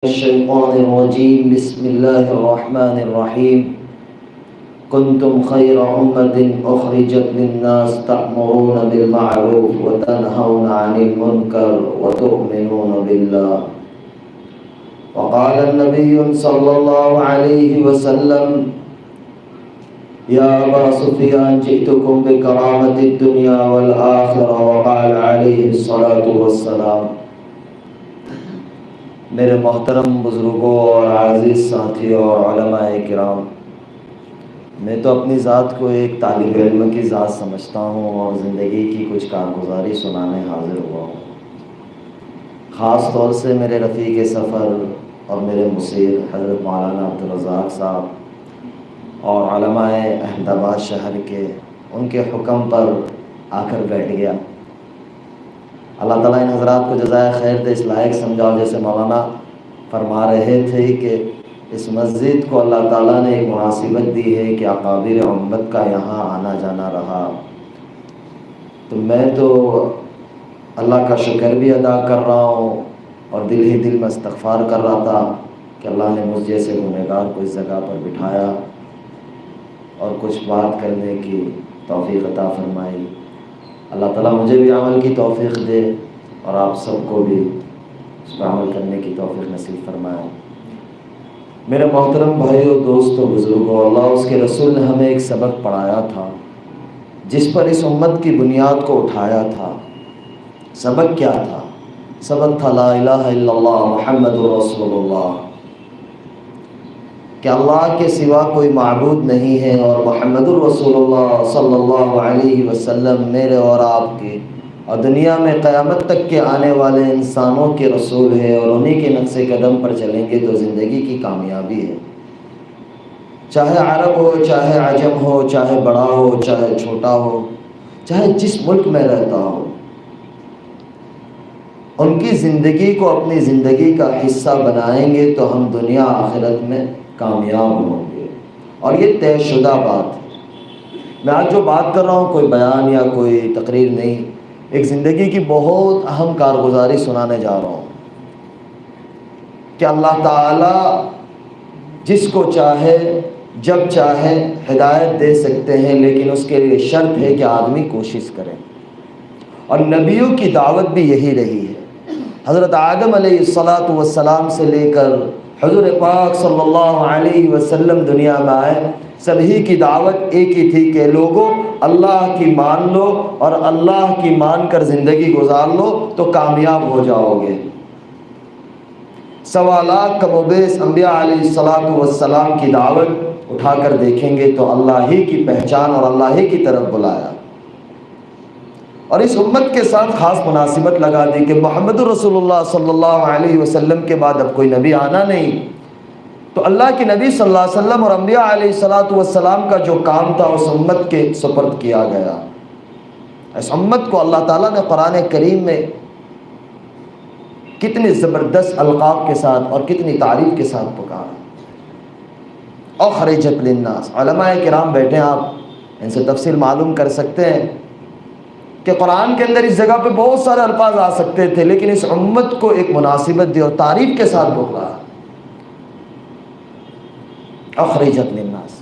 الشيطان الرجيم بسم الله الرحمن الرحيم كنتم خير أمة أخرجت للناس تأمرون بالمعروف وتنهون عن المنكر وتؤمنون بالله وقال النبي صلى الله عليه وسلم يا أبا سفيان جئتكم بكرامة الدنيا والآخرة وقال عليه الصلاة والسلام۔ میرے محترم بزرگوں اور عزیز ساتھیوں اور علماء کرام، میں تو اپنی ذات کو ایک طالب علم کی ذات سمجھتا ہوں اور زندگی کی کچھ کارگزاری سنانے حاضر ہوا ہوں۔ خاص طور سے میرے رفیق سفر اور میرے مصیر حضرت مولانا عبدالرزاق صاحب اور علماء احمد آباد شہر کے ان کے حکم پر آ کر بیٹھ گیا۔ اللہ تعالیٰ ان حضرات کو جزائے خیر دے، اس لائق سمجھاؤ جیسے مولانا فرما رہے تھے کہ اس مسجد کو اللہ تعالیٰ نے ایک مناسبت دی ہے کہ اکابر امت کا یہاں آنا جانا رہا، تو میں تو اللہ کا شکر بھی ادا کر رہا ہوں اور دل ہی دل میں استغفار کر رہا تھا کہ اللہ نے مجھ جیسے گنہگار کو اس جگہ پر بٹھایا اور کچھ بات کرنے کی توفیق عطا فرمائی۔ اللہ تعالیٰ مجھے بھی عمل کی توفیق دے اور آپ سب کو بھی اس پر عمل کرنے کی توفیق نصیب فرمائے۔ میرے محترم بھائیوں، دوستوں، بزرگوں، اللہ اس کے رسول نے ہمیں ایک سبق پڑھایا تھا جس پر اس امت کی بنیاد کو اٹھایا تھا۔ سبق کیا تھا؟ سبق تھا لا الہ الا اللہ محمد رسول اللہ، کہ اللہ کے سوا کوئی معبود نہیں ہے اور محمد الرسول اللہ صلی اللہ علیہ وسلم میرے اور آپ کے اور دنیا میں قیامت تک کے آنے والے انسانوں کے رسول ہے، اور انہی کے نقش قدم پر چلیں گے تو زندگی کی کامیابی ہے۔ چاہے عرب ہو، چاہے عجم ہو، چاہے بڑا ہو، چاہے چھوٹا ہو، چاہے جس ملک میں رہتا ہو، ان کی زندگی کو اپنی زندگی کا حصہ بنائیں گے تو ہم دنیا آخرت میں کامیاب ہوں گے، اور یہ طے شدہ بات ہے۔ میں آج جو بات کر رہا ہوں کوئی بیان یا کوئی تقریر نہیں، ایک زندگی کی بہت اہم کارگزاری سنانے جا رہا ہوں کہ اللہ تعالیٰ جس کو چاہے جب چاہے ہدایت دے سکتے ہیں، لیکن اس کے لیے شرط ہے کہ آدمی کوشش کرے، اور نبیوں کی دعوت بھی یہی رہی ہے۔ حضرت آدم علیہ السلام سے لے کر حضور پاک صلی اللہ علیہ وسلم دنیا میں آئے، سبھی کی دعوت ایک ہی تھی کہ لوگوں اللہ کی مان لو اور اللہ کی مان کر زندگی گزار لو تو کامیاب ہو جاؤ گے۔ سوالات کم و بیش انبیاء علیہ السلام کی دعوت اٹھا کر دیکھیں گے تو اللہ ہی کی پہچان اور اللہ ہی کی طرف بلایا، اور اس امت کے ساتھ خاص مناسبت لگا دی کہ محمد رسول اللہ صلی اللہ علیہ وسلم کے بعد اب کوئی نبی آنا نہیں، تو اللہ کے نبی صلی اللہ علیہ وسلم اور انبیاء علیہ السلام کا جو کام تھا اس امت کے سپرد کیا گیا۔ اس امت کو اللہ تعالیٰ نے قرآن کریم میں کتنے زبردست القاب کے ساتھ اور کتنی تعریف کے ساتھ پکارا۔ اخرجت للناس، علماء کرام بیٹھے ہیں، آپ ان سے تفصیل معلوم کر سکتے ہیں کہ قرآن کے اندر اس جگہ پہ بہت سارے الفاظ آ سکتے تھے، لیکن اس امت کو ایک مناسبت دی اور تعریف کے ساتھ بولا اخرجت للناس۔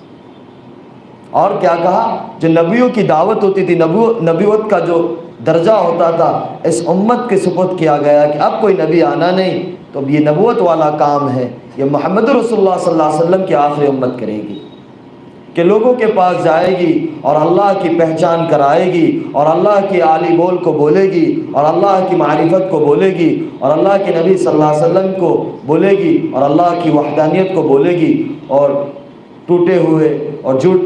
اور کیا کہا؟ جو نبیوں کی دعوت ہوتی تھی، نبوت کا جو درجہ ہوتا تھا، اس امت کے سپرد کیا گیا کہ اب کوئی نبی آنا نہیں، تو اب یہ نبوت والا کام ہے، یہ محمد رسول اللہ صلی اللہ علیہ وسلم کی آخری امت کرے گی کہ لوگوں کے پاس جائے گی اور اللہ کی پہچان کرائے گی اور اللہ کی عالی بول کو بولے گی اور اللہ کی معرفت کو بولے گی اور اللہ کے نبی صلی اللہ علیہ وسلم کو بولے گی اور اللہ کی وحدانیت کو بولے گی، اور ٹوٹے ہوئے اور جھوٹ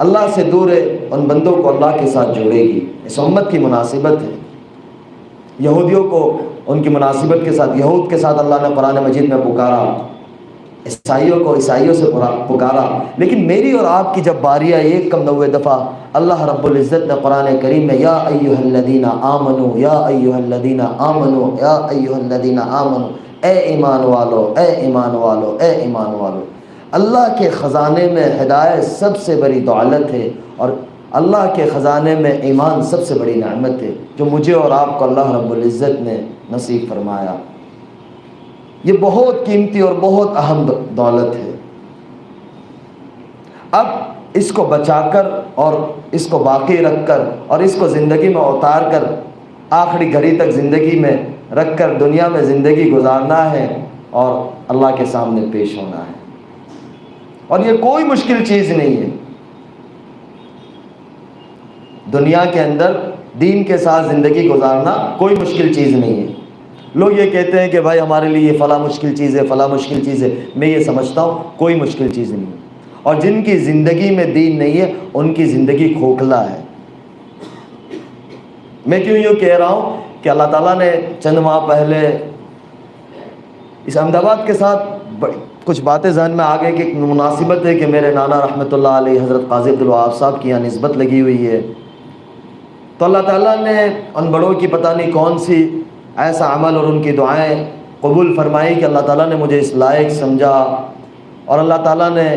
اللہ سے دور ہے ان بندوں کو اللہ کے ساتھ جوڑے گی۔ اس امت کی مناسبت ہے۔ یہودیوں کو ان کی مناسبت کے ساتھ، یہود کے ساتھ اللہ نے قرآن مجید میں پکارا، عیسائیوں کو عیسائیوں سے پکارا، لیکن میری اور آپ کی جب باری آئی 1 دفعہ اللہ رب العزت نے قرآن کریم میں یا ایھا الذین آمنو یا ایھا الذین آمنو یا ایھا الذین آمنو، اے ایمان والو، اے ایمان والو، اے ایمان والو۔ اللہ کے خزانے میں ہدایت سب سے بڑی دولت ہے، اور اللہ کے خزانے میں ایمان سب سے بڑی نعمت ہے جو مجھے اور آپ کو اللہ رب العزت نے نصیب فرمایا۔ یہ بہت قیمتی اور بہت اہم دولت ہے۔ اب اس کو بچا کر اور اس کو باقی رکھ کر اور اس کو زندگی میں اتار کر آخری گھڑی تک زندگی میں رکھ کر دنیا میں زندگی گزارنا ہے اور اللہ کے سامنے پیش ہونا ہے، اور یہ کوئی مشکل چیز نہیں ہے۔ دنیا کے اندر دین کے ساتھ زندگی گزارنا کوئی مشکل چیز نہیں ہے۔ لوگ یہ کہتے ہیں کہ بھائی ہمارے لیے یہ فلاں مشکل چیز ہے، فلاں مشکل چیز ہے۔ میں یہ سمجھتا ہوں کوئی مشکل چیز نہیں ہے، اور جن کی زندگی میں دین نہیں ہے ان کی زندگی کھوکھلا ہے۔ میں کیوں یوں کہہ رہا ہوں کہ اللہ تعالیٰ نے چند ماہ پہلے اس احمد آباد کے ساتھ کچھ باتیں ذہن میں آ گئی کہ مناسبت ہے کہ میرے نانا رحمۃ اللہ علیہ حضرت قاضی عبدالوہاب صاحب کی یہاں نسبت لگی ہوئی ہے، تو اللہ تعالیٰ نے ان بڑوں کی پتہ نہیں کون سی ایسا عمل اور ان کی دعائیں قبول فرمائی کہ اللہ تعالیٰ نے مجھے اس لائق سمجھا، اور اللہ تعالیٰ نے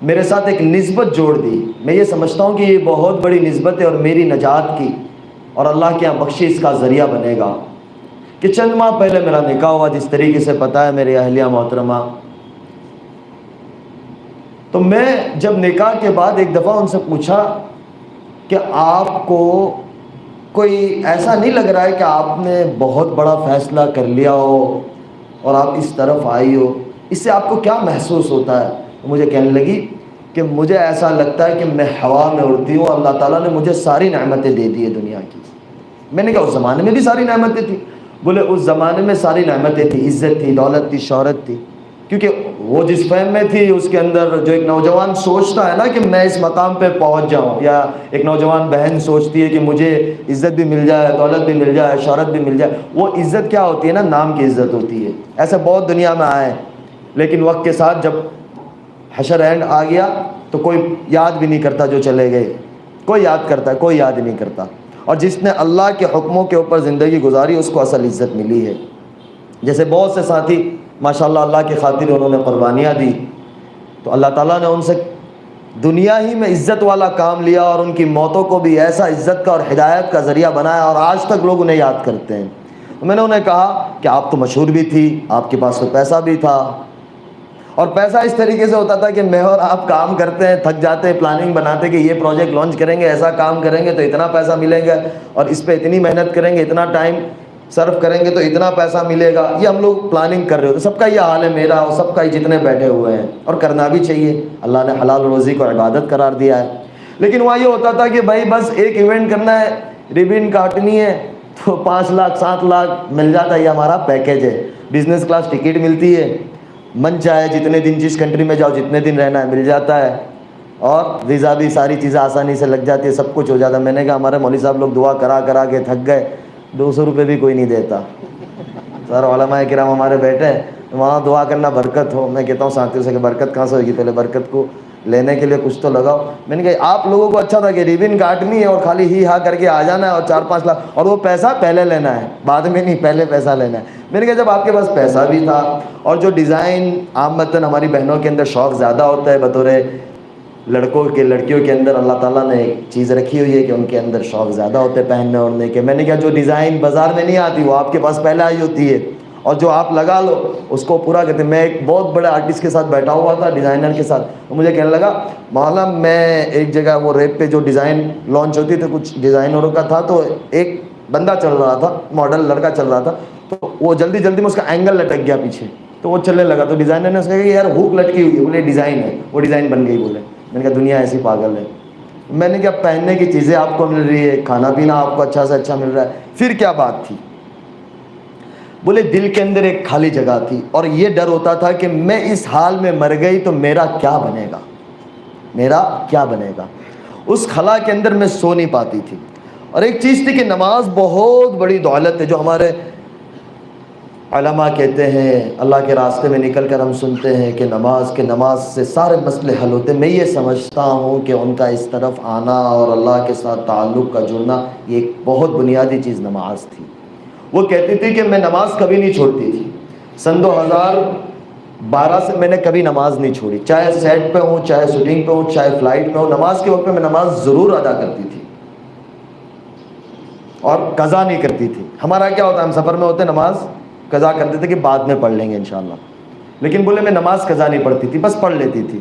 میرے ساتھ ایک نسبت جوڑ دی۔ میں یہ سمجھتا ہوں کہ یہ بہت بڑی نسبت ہے اور میری نجات کی اور اللہ کے یہاں بخشش کا ذریعہ بنے گا کہ چند ماہ پہلے میرا نکاح ہوا، جس طریقے سے پتہ ہے میری اہلیہ محترمہ۔ تو میں جب نکاح کے بعد ایک دفعہ ان سے پوچھا کہ آپ کو کوئی ایسا نہیں لگ رہا ہے کہ آپ نے بہت بڑا فیصلہ کر لیا ہو اور آپ اس طرف آئی ہو، اس سے آپ کو کیا محسوس ہوتا ہے؟ مجھے کہنے لگی کہ مجھے ایسا لگتا ہے کہ میں ہوا میں اڑتی ہوں، اللہ تعالیٰ نے مجھے ساری نعمتیں دے دی ہے دنیا کی۔ میں نے کہا اس زمانے میں بھی ساری نعمتیں تھیں؟ بولے اس زمانے میں ساری نعمتیں تھیں، عزت تھی، دولت تھی، شہرت تھی، کیونکہ وہ جس فہم میں تھی اس کے اندر جو ایک نوجوان سوچتا ہے نا کہ میں اس مقام پہ پہنچ جاؤں، یا ایک نوجوان بہن سوچتی ہے کہ مجھے عزت بھی مل جائے، دولت بھی مل جائے، شہرت بھی مل جائے، وہ عزت کیا ہوتی ہے نا، نام کی عزت ہوتی ہے۔ ایسے بہت دنیا میں آئے، لیکن وقت کے ساتھ جب حشر اینڈ آ گیا تو کوئی یاد بھی نہیں کرتا جو چلے گئے، کوئی یاد کرتا ہے؟ کوئی یاد نہیں کرتا۔ اور جس نے اللہ کے حکموں کے اوپر زندگی گزاری اس کو اصل عزت ملی ہے۔ جیسے بہت سے ساتھی ماشاءاللہ اللہ کی خاطر انہوں نے قربانیاں دی، تو اللہ تعالیٰ نے ان سے دنیا ہی میں عزت والا کام لیا اور ان کی موتوں کو بھی ایسا عزت کا اور ہدایت کا ذریعہ بنایا، اور آج تک لوگ انہیں یاد کرتے ہیں۔ میں نے انہیں کہا کہ آپ تو مشہور بھی تھی، آپ کے پاس تو پیسہ بھی تھا، اور پیسہ اس طریقے سے ہوتا تھا کہ میں اور آپ کام کرتے ہیں، تھک جاتے ہیں، پلاننگ بناتے کہ یہ پروجیکٹ لانچ کریں گے، ایسا کام کریں گے تو اتنا پیسہ ملے گا، اور اس پہ اتنی محنت کریں گے، اتنا ٹائم صرف کریں گے تو اتنا پیسہ ملے گا، یہ ہم لوگ پلاننگ کر رہے ہوتے۔ سب کا یہ حال ہے، میرا اور سب کا ہی جتنے بیٹھے ہوئے ہیں، اور کرنا بھی چاہیے، اللہ نے حلال روزی کو عبادت قرار دیا ہے۔ لیکن وہاں یہ ہوتا تھا کہ بھائی بس ایک ایونٹ کرنا ہے، ریبن کاٹنی ہے تو 5 لاکھ 7 لاکھ مل جاتا ہے، یہ ہمارا پیکیج ہے، بزنس کلاس ٹکٹ ملتی ہے، من چاہے جتنے دن جس کنٹری میں جاؤ جتنے دن رہنا ہے مل جاتا ہے، اور ویزا بھی ساری چیزیں آسانی سے لگ جاتی ہے، سب کچھ ہو جاتا ہے۔ میں نے کہا ہمارے مولوی صاحب لوگ دعا کرا کرا کے تھک گئے، 200 روپے بھی کوئی نہیں دیتا۔ سر علماء کرام ہمارے بیٹھے ہیں، وہاں دعا کرنا برکت ہو۔ میں کہتا ہوں ساتھیوں سے کہ برکت کہاں سے ہوگی، پہلے برکت کو لینے کے لیے کچھ تو لگاؤ۔ میں نے کہا آپ لوگوں کو اچھا تھا کہ ریبن کاٹنی ہے اور خالی ہی ہاں کر کے آ جانا ہے اور 4-5 لاکھ، اور وہ پیسہ پہلے لینا ہے، بعد میں نہیں، پہلے پیسہ لینا ہے۔ میں نے کہا جب آپ کے پاس پیسہ بھی تھا، اور جو ڈیزائن عامتاً ہماری بہنوں کے اندر شوق زیادہ ہوتا ہے بطور لڑکیوں کے اندر اللہ تعالیٰ نے ایک چیز رکھی ہوئی ہے کہ ان کے اندر شوق زیادہ ہوتے ہیں پہننے اوڑھنے کے۔ میں نے کہا جو ڈیزائن بازار میں نہیں آتی وہ آپ کے پاس پہلے آئی ہوتی ہے، اور جو آپ لگا لو اس کو پورا کرتے ہیں۔ میں ایک بہت بڑے آرٹسٹ کے ساتھ بیٹھا ہوا تھا، ڈیزائنر کے ساتھ، تو مجھے کہنے لگا مولانا میں ایک جگہ وہ ریپ پہ جو ڈیزائن لانچ ہوتی تھی کچھ ڈیزائنروں کا تھا، تو ایک بندہ چل رہا تھا، ماڈل لڑکا چل رہا تھا، تو وہ جلدی جلدی میں اس کا اینگل لٹک گیا پیچھے، تو وہ چلنے لگا، تو ڈیزائنر نے اس کا کہا یار ہوک لٹکی ہوئی ہے، بولے ڈیزائن ہے، وہ ڈیزائن بن گئی۔ بولے میں نے کہا دنیا ایسی پاگل ہے۔ میں نے کہا پہننے کی چیزیں آپ کو مل رہی ہے، کھانا پینا آپ کو اچھا سے اچھا مل رہا ہے، پھر کیا بات تھی؟ بولے دل کے اندر ایک خالی جگہ تھی، اور یہ ڈر ہوتا تھا کہ میں اس حال میں مر گئی تو میرا کیا بنے گا، میرا کیا بنے گا۔ اس خلا کے اندر میں سو نہیں پاتی تھی۔ اور ایک چیز تھی کہ نماز بہت بڑی دولت ہے، جو ہمارے علماء کہتے ہیں، اللہ کے راستے میں نکل کر ہم سنتے ہیں کہ نماز سے سارے مسئلے حل ہوتے ہیں۔ میں یہ سمجھتا ہوں کہ ان کا اس طرف آنا اور اللہ کے ساتھ تعلق کا جڑنا، یہ ایک بہت بنیادی چیز نماز تھی۔ وہ کہتی تھی کہ میں نماز کبھی نہیں چھوڑتی تھی، سن 2012 سے میں نے کبھی نماز نہیں چھوڑی، چاہے سیٹ پہ ہوں، چاہے شوٹنگ پہ ہوں، چاہے فلائٹ پہ ہوں، نماز کے وقت پہ میں نماز ضرور ادا کرتی تھی اور قضا نہیں کرتی تھی۔ ہمارا کیا ہوتا ہے، ہم سفر میں ہوتے نماز قضا کر دیتے کہ بعد میں پڑھ لیں گے انشاءاللہ، لیکن بولے میں نماز قضا نہیں پڑھتی تھی، بس پڑھ لیتی تھی۔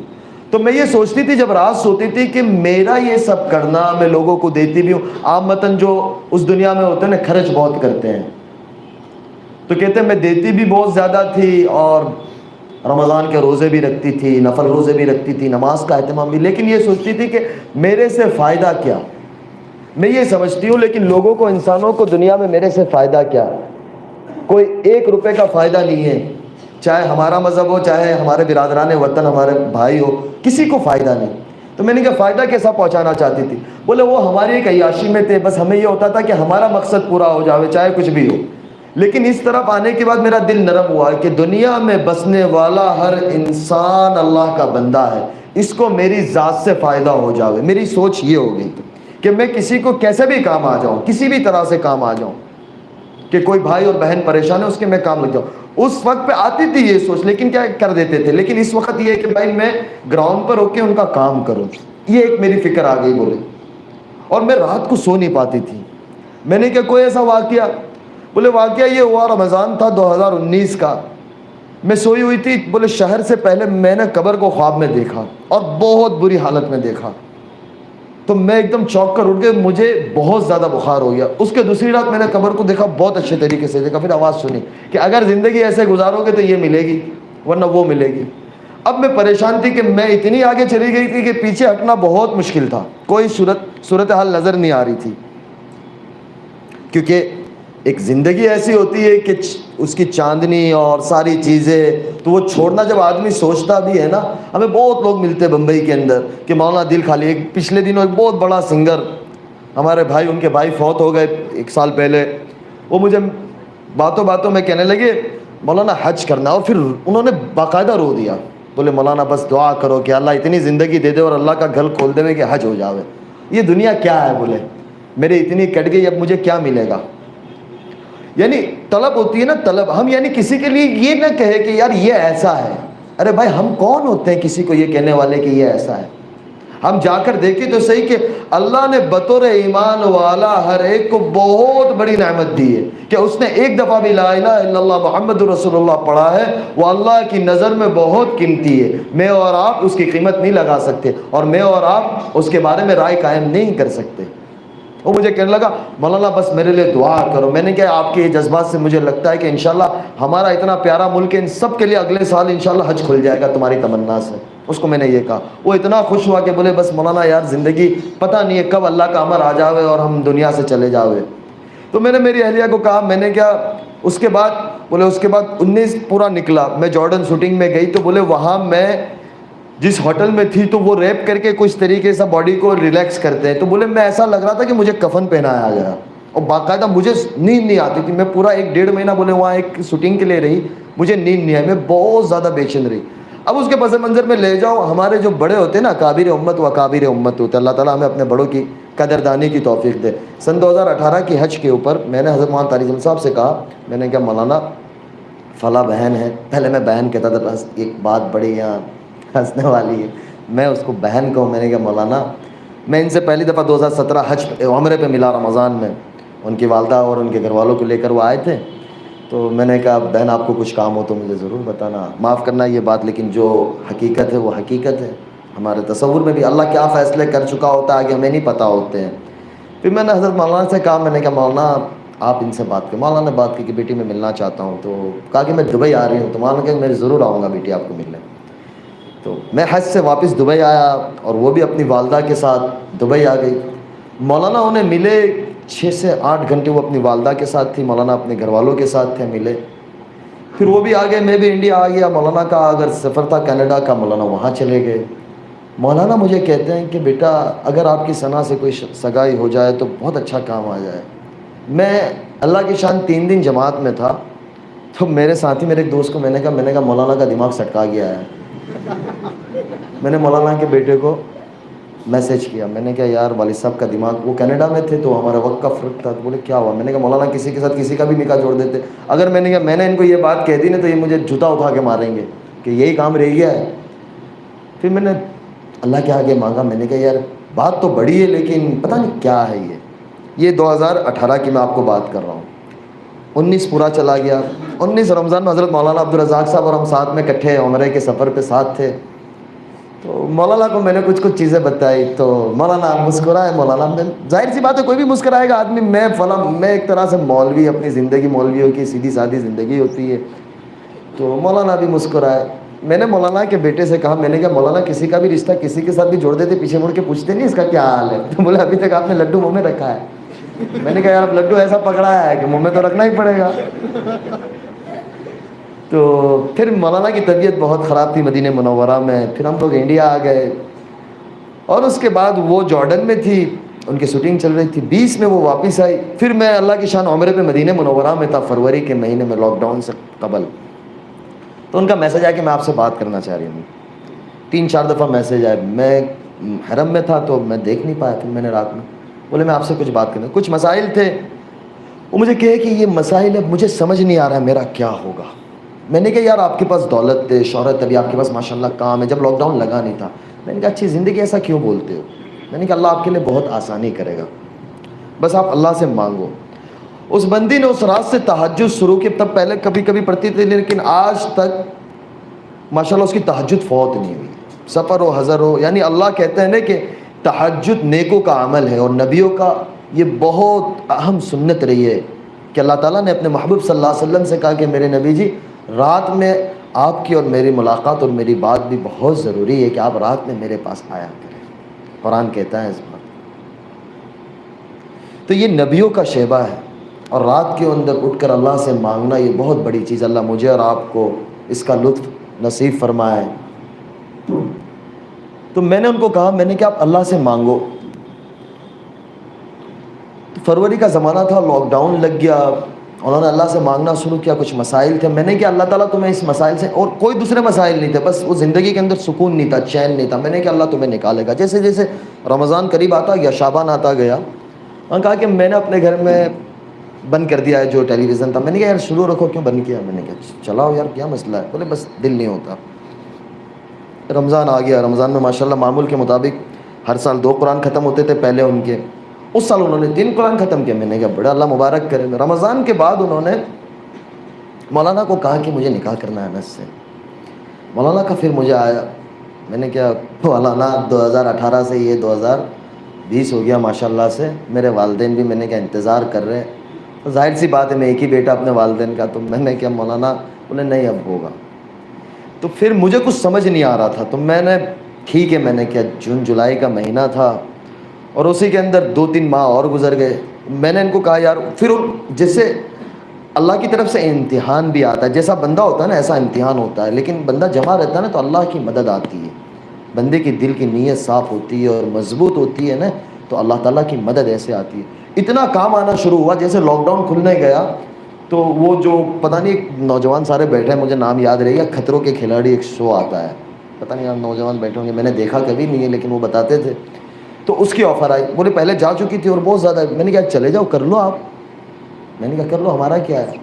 تو میں یہ سوچتی تھی جب رات سوتی تھی کہ میرا یہ سب کرنا، میں لوگوں کو دیتی بھی ہوں، عامتاً جو اس دنیا میں ہوتے ہیں نا خرچ بہت کرتے ہیں، تو کہتے ہیں میں دیتی بھی بہت زیادہ تھی اور رمضان کے روزے بھی رکھتی تھی، نفل روزے بھی رکھتی تھی، نماز کا اہتمام بھی، لیکن یہ سوچتی تھی کہ میرے سے فائدہ کیا؟ میں یہ سمجھتی ہوں لیکن لوگوں کو، انسانوں کو دنیا میں میرے سے فائدہ کیا؟ کوئی 1 روپے کا فائدہ نہیں ہے، چاہے ہمارا مذہب ہو، چاہے ہمارے برادران وطن، ہمارے بھائی ہو، کسی کو فائدہ نہیں۔ تو میں نے کہا فائدہ کیسا پہنچانا چاہتی تھی؟ بولے وہ ہماری ایک عیاشی میں تھے، بس ہمیں یہ ہوتا تھا کہ ہمارا مقصد پورا ہو جاوے چاہے کچھ بھی ہو۔ لیکن اس طرف آنے کے بعد میرا دل نرم ہوا کہ دنیا میں بسنے والا ہر انسان اللہ کا بندہ ہے، اس کو میری ذات سے فائدہ ہو جاوے۔ میری سوچ یہ ہو گئی کہ میں کسی کو کیسے بھی کام آ جاؤں، کسی بھی طرح سے کام آ جاؤں، کہ کوئی بھائی اور بہن پریشان ہے اس کے میں کام لگ جاؤں۔ اس وقت پہ آتی تھی یہ سوچ، لیکن کیا کر دیتے تھے، لیکن اس وقت یہ ہے کہ بھائی میں گراؤنڈ پر ہو کے ان کا کام کروں، یہ ایک میری فکر آ گئی بولے۔ اور میں رات کو سو نہیں پاتی تھی۔ میں نے کہا کوئی ایسا واقعہ؟ بولے واقعہ یہ ہوا، رمضان تھا 2019 کا، میں سوئی ہوئی تھی، بولے شہر سے پہلے میں نے قبر کو خواب میں دیکھا اور بہت بری حالت میں دیکھا، تو میں ایک دم چونک کر اٹھ گیا، مجھے بہت زیادہ بخار ہو گیا۔ اس کے دوسری رات میں نے قبر کو دیکھا، بہت اچھے طریقے سے دیکھا، پھر آواز سنی کہ اگر زندگی ایسے گزارو گے تو یہ ملے گی ورنہ وہ ملے گی۔ اب میں پریشان تھی کہ میں اتنی آگے چلی گئی تھی کہ پیچھے ہٹنا بہت مشکل تھا، کوئی صورتحال نظر نہیں آ رہی تھی، کیونکہ ایک زندگی ایسی ہوتی ہے کہ اس کی چاندنی اور ساری چیزیں، تو وہ چھوڑنا جب آدمی سوچتا بھی ہے نا۔ ہمیں بہت لوگ ملتے بمبئی کے اندر کہ مولانا دل خالی۔ ایک پچھلے دنوں ایک بہت بڑا سنگر، ہمارے بھائی، ان کے بھائی فوت ہو گئے 1 سال پہلے، وہ مجھے باتوں باتوں میں کہنے لگے مولانا حج کرنا، اور پھر انہوں نے باقاعدہ رو دیا، بولے مولانا بس دعا کرو کہ اللہ اتنی زندگی دے دے اور اللہ کا گھر کھول دے کہ حج ہو جاوے۔ یہ دنیا کیا ہے؟ بولے میرے اتنی کٹ گئی، اب مجھے کیا ملے گا؟ یعنی طلب ہوتی ہے نا، طلب۔ ہم یعنی کسی کے لیے یہ نہ کہے کہ یار یہ ایسا ہے، ارے بھائی ہم کون ہوتے ہیں کسی کو یہ کہنے والے کہ یہ ایسا ہے؟ ہم جا کر دیکھیں تو صحیح کہ اللہ نے بطور ایمان والا ہر ایک کو بہت بڑی نعمت دی ہے کہ اس نے ایک دفعہ بھی لا الہ الا اللہ محمد رسول اللہ پڑھا ہے، وہ اللہ کی نظر میں بہت قیمتی ہے۔ میں اور آپ اس کی قیمت نہیں لگا سکتے، اور میں اور آپ اس کے بارے میں رائے قائم نہیں کر سکتے۔ وہ مجھے کہنے لگا مولانا بس میرے لیے دعا کرو۔ میں نے کہا آپ کے یہ جذبات سے مجھے لگتا ہے کہ انشاءاللہ ہمارا اتنا پیارا ملک ہے، ان سب کے لیے اگلے سال انشاءاللہ حج کھل جائے گا تمہاری تمنا سے۔ اس کو میں نے یہ کہا، وہ اتنا خوش ہوا کہ بولے بس مولانا یار زندگی پتہ نہیں ہے کب اللہ کا امر آ جاوے اور ہم دنیا سے چلے جاوے۔ تو میں نے میری اہلیہ کو کہا، میں نے کیا اس کے بعد، بولے اس کے بعد 19 پورا نکلا، میں جارڈن شوٹنگ میں گئی، تو بولے وہاں میں جس ہوٹل میں تھی تو وہ ریپ کر کے کچھ طریقے سے باڈی کو ریلیکس کرتے ہیں، تو بولے میں ایسا لگ رہا تھا کہ مجھے کفن پہنایا گیا، اور باقاعدہ مجھے نیند نہیں آتی تھی۔ میں پورا 1 ڈیڑھ مہینہ بولے وہاں ایک شوٹنگ کے لیے رہی، مجھے نیند نہیں آئی، میں بہت زیادہ بے چین رہی۔ اب اس کے پس منظر میں لے جاؤ، ہمارے جو بڑے ہوتے ہیں نا، کابر امت و اکابر امت ہوتے ہیں، اللہ تعالیٰ ہمیں اپنے بڑوں کی قدردانی کی توفیق دے۔ سن 2018 کی حج کے اوپر میں نے حضرت مولانا طارق جمیل صاحب سے کہا، میں نے کہا مولانا فلاں بہن ہے، پہلے میں بہن کہتا تھا، بس ایک بات بڑی یہاں ہنسنے والی ہے، میں اس کو بہن کہوں۔ میں نے کہا مولانا، میں ان سے پہلی دفعہ 2017 حج عمرے پہ ملا رمضان میں، ان کی والدہ اور ان کے گھر والوں کو لے کر وہ آئے تھے، تو میں نے کہا بہن آپ کو کچھ کام ہو تو مجھے ضرور بتانا، معاف کرنا یہ بات، لیکن جو حقیقت ہے وہ حقیقت ہے۔ ہمارے تصور میں بھی اللہ کیا فیصلے کر چکا ہوتا ہے آگے ہمیں نہیں پتہ ہوتے ہیں۔ پھر میں نے حضرت مولانا سے کہا، میں نے کہا مولانا آپ ان سے بات کریں۔ مولانا نے بات کی کہ بیٹی میں ملنا چاہتا ہوں، تو کہا کہ میں دبئی آ رہی ہوں، تو مولانا کہ میں ضرور آؤں گا بیٹی آپ کو ملنے۔ تو میں حج سے واپس دبئی آیا اور وہ بھی اپنی والدہ کے ساتھ دبئی آ گئی۔ مولانا انہیں ملے 6 سے 8 گھنٹے، وہ اپنی والدہ کے ساتھ تھی، مولانا اپنے گھر والوں کے ساتھ تھے، ملے۔ پھر وہ بھی آ گئے، میں بھی انڈیا آ گیا۔ مولانا کا اگر سفر تھا کینیڈا کا، مولانا وہاں چلے گئے۔ مولانا مجھے کہتے ہیں کہ بیٹا اگر آپ کی ثنا سے کوئی سگائی ہو جائے تو بہت اچھا کام آ جائے۔ میں اللہ کی شان 3 دن جماعت میں تھا، تو میرے ساتھی میرے ایک دوست کو میں نے کہا مولانا کا دماغ سٹکا گیا ہے۔ میں نے مولانا کے بیٹے کو میسج کیا، میں نے کہا یار والد صاحب کا دماغ، وہ کینیڈا میں تھے تو ہمارا وقت کا فرق تھا، تو بولے کیا ہوا؟ میں نے کہا مولانا کسی کے ساتھ کسی کا بھی نکاح جوڑ دیتے، اگر میں نے کہا میں نے ان کو یہ بات کہہ دی نا تو یہ مجھے جوتا اٹھا کے ماریں گے کہ یہی کام رہ گیا ہے۔ پھر میں نے اللہ کے آگے مانگا، میں نے کہا یار بات تو بڑی ہے لیکن پتہ نہیں کیا ہے یہ 2018 کی میں آپ کو بات کر رہا ہوں۔ 19 پورا چلا گیا 19 رمضان میں حضرت مولانا عبدالرزاق صاحب اور ہم ساتھ میں اکٹھے عمرے کے سفر پہ ساتھ تھے. تو مولانا کو میں نے کچھ چیزیں بتائی تو مولانا مسکرائے. مولانا میں ظاہر سی بات ہے کوئی بھی مسکرائے گا آدمی. میں ایک طرح سے مولوی, اپنی زندگی مولویوں کی سیدھی سادھی زندگی ہوتی ہے. تو مولانا بھی مسکرائے. میں نے مولانا کے بیٹے سے کہا, میں نے کہا مولانا کسی کا بھی رشتہ کسی کے ساتھ بھی جوڑ دیتے, پیچھے مڑ کے پوچھتے نہیں اس کا کیا حال ہے؟ تو بولے ابھی تک آپ نے لڈو منہ میں رکھا ہے. میں نے کہا یار لڈو ایسا پکڑا ہے کہ منہ میں تو رکھنا ہی پڑے گا. تو پھر مولانا کی طبیعت بہت خراب تھی مدینہ منورہ میں. پھر ہم لوگ انڈیا آ گئے اور اس کے بعد وہ جارڈن میں تھی, ان کی شوٹنگ چل رہی تھی. 20 میں وہ واپس آئی. پھر میں اللہ کی شان عمرے پہ مدینہ منورہ میں تھا فروری کے مہینے میں, لاک ڈاؤن سے قبل. تو ان کا میسج آیا کہ میں آپ سے بات کرنا چاہ رہی ہوں. 3-4 دفعہ میسج آئے. میں حرم میں تھا تو میں دیکھ نہیں پایا. پھر میں نے رات میں بولے میں آپ سے کچھ بات کرنا, کچھ مسائل تھے. وہ مجھے کہے کہ یہ مسائل اب مجھے سمجھ نہیں آ رہا ہے میرا کیا ہوگا. میں نے کہا یار آپ کے پاس دولت ہے, شہرت, ابھی آپ کے پاس ماشاءاللہ کام ہے, جب لاک ڈاؤن لگا نہیں تھا. میں نے کہا اچھی زندگی, ایسا کیوں بولتے ہو؟ میں نے کہا اللہ آپ کے لیے بہت آسانی کرے گا, بس آپ اللہ سے مانگو. اس بندی نے اس رات سے تہجد شروع کی. تب پہلے کبھی کبھی پڑھتی تھی لیکن آج تک ماشاءاللہ اس کی تہجد فوت نہیں ہوئی, سفر ہو حضر ہو. یعنی اللہ کہتے ہیں نا کہ تہجد نیکوں کا عمل ہے, اور نبیوں کا یہ بہت اہم سنت رہی ہے کہ اللہ تعالیٰ نے اپنے محبوب صلی اللہ علیہ وسلم سے کہا کہ میرے نبی جی رات میں آپ کی اور میری ملاقات اور میری بات بھی بہت ضروری ہے کہ آپ رات میں میرے پاس آیا کریں. قرآن کہتا ہے اس بات. تو یہ نبیوں کا شیبہ ہے, اور رات کے اندر اٹھ کر اللہ سے مانگنا یہ بہت بڑی چیز. اللہ مجھے اور آپ کو اس کا لطف نصیب فرمائے. تو میں نے ان کو کہا, میں نے کہا آپ اللہ سے مانگو. تو فروری کا زمانہ تھا, لاک ڈاؤن لگ گیا. انہوں نے اللہ سے مانگنا شروع کیا. کچھ مسائل تھے. میں نے کہا اللہ تعالیٰ تمہیں اس مسائل سے, اور کوئی دوسرے مسائل نہیں تھے, بس وہ زندگی کے اندر سکون نہیں تھا, چین نہیں تھا. میں نے کہا اللہ تمہیں نکالے گا. جیسے جیسے رمضان قریب آتا گیا, شعبان آتا گیا, انہوں نے کہا کہ میں نے اپنے گھر میں بند کر دیا ہے جو ٹیلی ویژن تھا. میں نے کہا یار شروع رکھو, کیوں بند کیا؟ میں نے کہا چلاؤ یار کیا مسئلہ ہے؟ بولے بس دل نہیں ہوتا. رمضان آ گیا. رمضان میں ماشاءاللہ معمول کے مطابق ہر سال 2 قرآن ختم ہوتے تھے پہلے ان کے. اس سال انہوں نے 3 قرآن ختم کیا. میں نے کہا بڑا اللہ مبارک کرے. رمضان کے بعد انہوں نے مولانا کو کہا کہ مجھے نکاح کرنا ہے انس سے. مولانا کا پھر مجھے آیا. میں نے کہا مولانا 2018 سے یہ 2020 ہو گیا ماشاءاللہ سے, میرے والدین بھی میں نے کہا انتظار کر رہے ہیں. ظاہر سی بات ہے میں ایک ہی بیٹا اپنے والدین کا. تو میں نے کہا مولانا, بولے نہیں اب ہوگا. تو پھر مجھے کچھ سمجھ نہیں آ رہا تھا. تو میں نے ٹھیک ہے, میں نے کہا جون جولائی کا مہینہ تھا اور اسی کے اندر 2-3 ماہ اور گزر گئے. میں نے ان کو کہا یار, پھر جیسے اللہ کی طرف سے امتحان بھی آتا ہے, جیسا بندہ ہوتا ہے نا ایسا امتحان ہوتا ہے, لیکن بندہ جمع رہتا ہے نا تو اللہ کی مدد آتی ہے. بندے کی دل کی نیت صاف ہوتی ہے اور مضبوط ہوتی ہے نا, تو اللہ تعالیٰ کی مدد ایسے آتی ہے. اتنا کام آنا شروع ہوا. جیسے لاک ڈاؤن کھلنے گیا تو وہ جو پتہ نہیں نوجوان سارے بیٹھے ہیں, مجھے نام یاد رہے گا, خطروں کے کھلاڑی ایک شو آتا ہے, پتہ نہیں آپ نوجوان بیٹھے ہوں گے, میں نے دیکھا کبھی نہیں ہے لیکن وہ بتاتے تھے. تو اس کی آفر آئی. بولے پہلے جا چکی تھی اور بہت زیادہ. میں نے کہا چلے جاؤ کر لو آپ. میں نے کہا کر لو, ہمارا کیا ہے,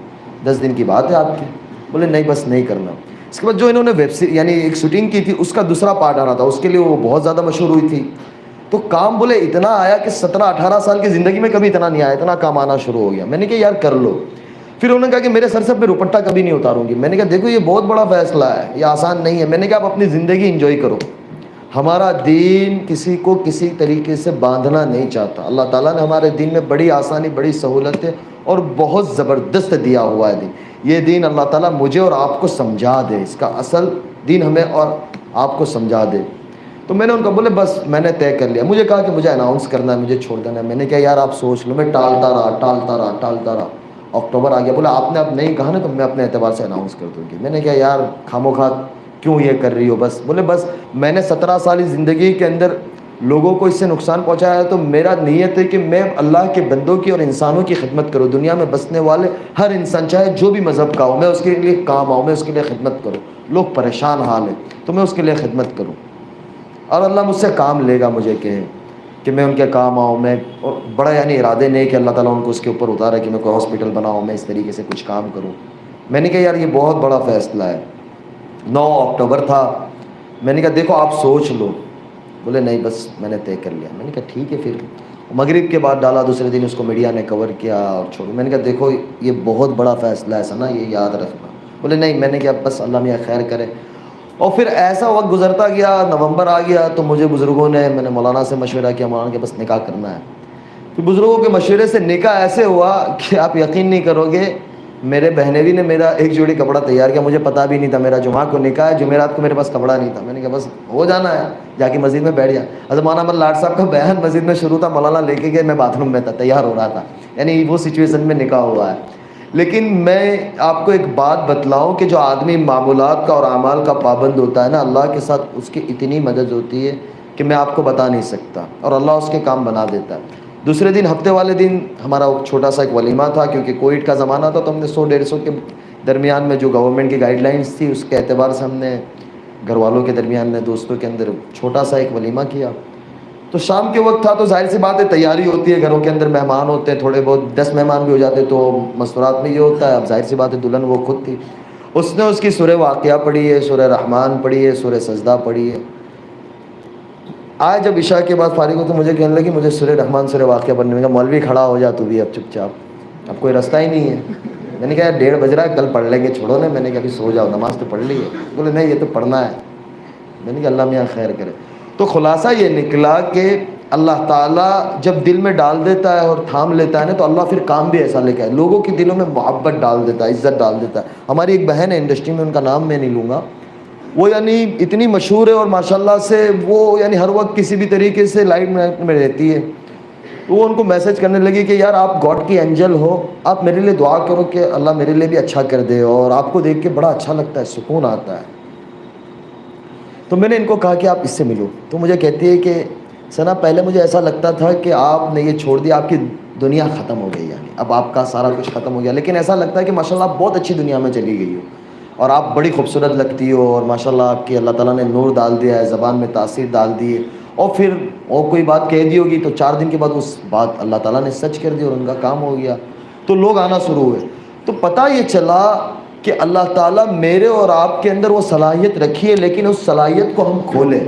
10 دن کی بات ہے آپ کی. بولے نہیں بس نہیں کرنا. اس کے بعد جو انہوں نے ویب سیریز یعنی ایک شوٹنگ کی تھی اس کا دوسرا پارٹ آ رہا تھا, اس کے لیے وہ بہت زیادہ مشہور ہوئی تھی. تو کام بولے اتنا آیا کہ 17-18 سال کی زندگی میں کبھی اتنا نہیں آیا, اتنا کام آنا شروع ہو گیا. میں نے کہا یار کر لو. پھر انہوں نے کہا کہ میرے سر سے میں روپٹہ کبھی نہیں اتاروں گی. میں نے کہا دیکھو یہ بہت بڑا فیصلہ ہے, یہ آسان نہیں ہے. میں نے کہا آپ اپنی زندگی انجوائے کرو. ہمارا دین کسی کو کسی طریقے سے باندھنا نہیں چاہتا. اللہ تعالیٰ نے ہمارے دین میں بڑی آسانی, بڑی سہولتیں اور بہت زبردست دیا ہوا ہے دین. یہ دین اللہ تعالیٰ مجھے اور آپ کو سمجھا دے, اس کا اصل دین ہمیں اور آپ کو سمجھا دے. تو میں نے ان کو بولے بس میں نے طے کر لیا. مجھے کہا کہ مجھے اناؤنس کرنا ہے, مجھے چھوڑ دینا ہے. میں نے کہا یار آپ سوچ لو. میں ٹالتا رہا. اکتوبر آ گیا. بولا آپ نے اب نہیں کہا نا تو میں اپنے اعتبار سے اناؤنس کر دوں گی. میں نے کہا یار خاموخواہ کیوں یہ کر رہی ہو بس. بولے بس میں نے 17 سالی زندگی کے اندر لوگوں کو اس سے نقصان پہنچایا ہے, تو میرا نیت ہے کہ میں اللہ کے بندوں کی اور انسانوں کی خدمت کروں. دنیا میں بسنے والے ہر انسان چاہے جو بھی مذہب کا ہو, میں اس کے لیے کام آؤں, میں اس کے لیے خدمت کروں. لوگ پریشان حال ہیں تو میں اس کے لیے خدمت کروں, اور اللہ مجھ سے کام لے گا. مجھے کہے کہ میں ان کے کام آؤں. میں اور بڑا یعنی ارادے نہیں کہ اللہ تعالیٰ ان کو اس کے اوپر اتارے کہ میں کوئی ہاسپٹل بناؤں, میں اس طریقے سے کچھ کام کروں. میں نے کہا یار یہ بہت بڑا فیصلہ ہے. 9 اکتوبر تھا. میں نے کہا دیکھو آپ سوچ لو. بولے نہیں بس میں نے طے کر لیا. میں نے کہا ٹھیک ہے. پھر مغرب کے بعد ڈالا، دوسرے دن اس کو میڈیا نے کور کیا اور چھوڑو. میں نے کہا دیکھو یہ بہت بڑا فیصلہ ہے ثنا، یہ یاد رکھنا. بولے نہیں. میں نے کہا بس اللہ میاں خیر کرے. اور پھر ایسا وقت گزرتا گیا، نومبر آ گیا تو مجھے بزرگوں نے، میں نے مولانا سے مشورہ کیا، مولانا کہ بس نکاح کرنا ہے. پھر بزرگوں کے مشورے سے نکاح ایسے ہوا کہ آپ یقین نہیں کرو گے، میرے بہنوی نے میرا ایک جوڑی کپڑا تیار کیا. مجھے پتہ بھی نہیں تھا میرا جمعہ کو نکاح ہے، جمعرات کو میرے پاس کپڑا نہیں تھا. میں نے کہا بس ہو جانا ہے، جا کے مسجد میں بیٹھ گیا. حضرت مولانا احمد لاڈ صاحب کا بیان مسجد میں شروع تھا، مولانا لے کے گئے، میں باتھ روم میں تھا، تیار ہو رہا تھا. یعنی وہ سچویشن میں نکاح ہوا ہے. لیکن میں آپ کو ایک بات بتلاؤں کہ جو آدمی معمولات کا اور اعمال کا پابند ہوتا ہے نا، اللہ کے ساتھ اس کی اتنی مدد ہوتی ہے کہ میں آپ کو بتا نہیں سکتا، اور اللہ اس کے کام بنا دیتا ہے. دوسرے دن ہفتے والے دن ہمارا چھوٹا سا ایک ولیمہ تھا، کیونکہ کووڈ کا زمانہ تھا تو ہم نے 100-150 کے درمیان میں جو گورنمنٹ کی گائیڈ لائنس تھی اس کے اعتبار سے ہم نے گھر والوں کے درمیان میں دوستوں کے اندر چھوٹا سا ایک ولیمہ کیا. تو شام کے وقت تھا تو ظاہر سی بات ہے تیاری ہوتی ہے، گھروں کے اندر مہمان ہوتے ہیں، تھوڑے بہت 10 مہمان بھی ہو جاتے تو مستورات میں یہ ہوتا ہے. اب ظاہر سی بات ہے دلہن وہ خود تھی، اس نے اس کی سورہ واقعہ پڑھی ہے، سورہ رحمان پڑھی ہے، سورہ سجدہ پڑھی ہے. آج جب عشاء کے بعد فارغ ہو تو مجھے کہنے لگی مجھے سورہ رحمان سورہ واقعہ پڑھنے میں. مولوی کھڑا ہو جا تو بھی اب چپ چاپ، اب کوئی رستہ ہی نہیں ہے. میں نے کہا 1:30 بج رہا ہے، کل پڑھ لیں گے، چھوڑو نا. میں نے کہا ابھی سو جاؤ، نماز تو پڑھ لی ہے. بولے نہیں یہ تو پڑھنا ہے. میں نے کہا اللہ میاں خیر کرے. تو خلاصہ یہ نکلا کہ اللہ تعالیٰ جب دل میں ڈال دیتا ہے اور تھام لیتا ہے نا تو اللہ پھر کام بھی ایسا لے کے آئے، لوگوں کے دلوں میں محبت ڈال دیتا ہے، عزت ڈال دیتا ہے. ہماری ایک بہن ہے انڈسٹری میں، ان کا نام میں نہیں لوں گا، وہ یعنی اتنی مشہور ہے اور ماشاءاللہ سے وہ یعنی ہر وقت کسی بھی طریقے سے لائٹ میں رہتی ہے. تو وہ ان کو میسج کرنے لگی کہ یار آپ گاڈ کی اینجل ہو، آپ میرے لیے دعا کرو کہ اللہ میرے لیے بھی اچھا کر دے، اور آپ کو دیکھ کے بڑا اچھا لگتا ہے، سکون آتا ہے. تو میں نے ان کو کہا کہ آپ اس سے ملو. تو مجھے کہتی ہے کہ ثنا پہلے مجھے ایسا لگتا تھا کہ آپ نے یہ چھوڑ دیا، آپ کی دنیا ختم ہو گئی، یعنی اب آپ کا سارا کچھ ختم ہو گیا. لیکن ایسا لگتا ہے کہ ماشاءاللہ آپ بہت اچھی دنیا میں چلی گئی ہو، اور آپ بڑی خوبصورت لگتی ہو، اور ماشاءاللہ آپ کی اللہ تعالیٰ نے نور ڈال دیا ہے، زبان میں تاثیر ڈال دی ہے. اور پھر اور کوئی بات کہہ دی ہوگی تو 4 دن کے بعد اس بات اللہ تعالیٰ نے سچ کر دی اور ان کا کام ہو گیا. تو لوگ آنا شروع ہوئے. تو پتہ یہ چلا کہ اللہ تعالیٰ میرے اور آپ کے اندر وہ صلاحیت رکھی ہے، لیکن اس صلاحیت کو ہم کھولیں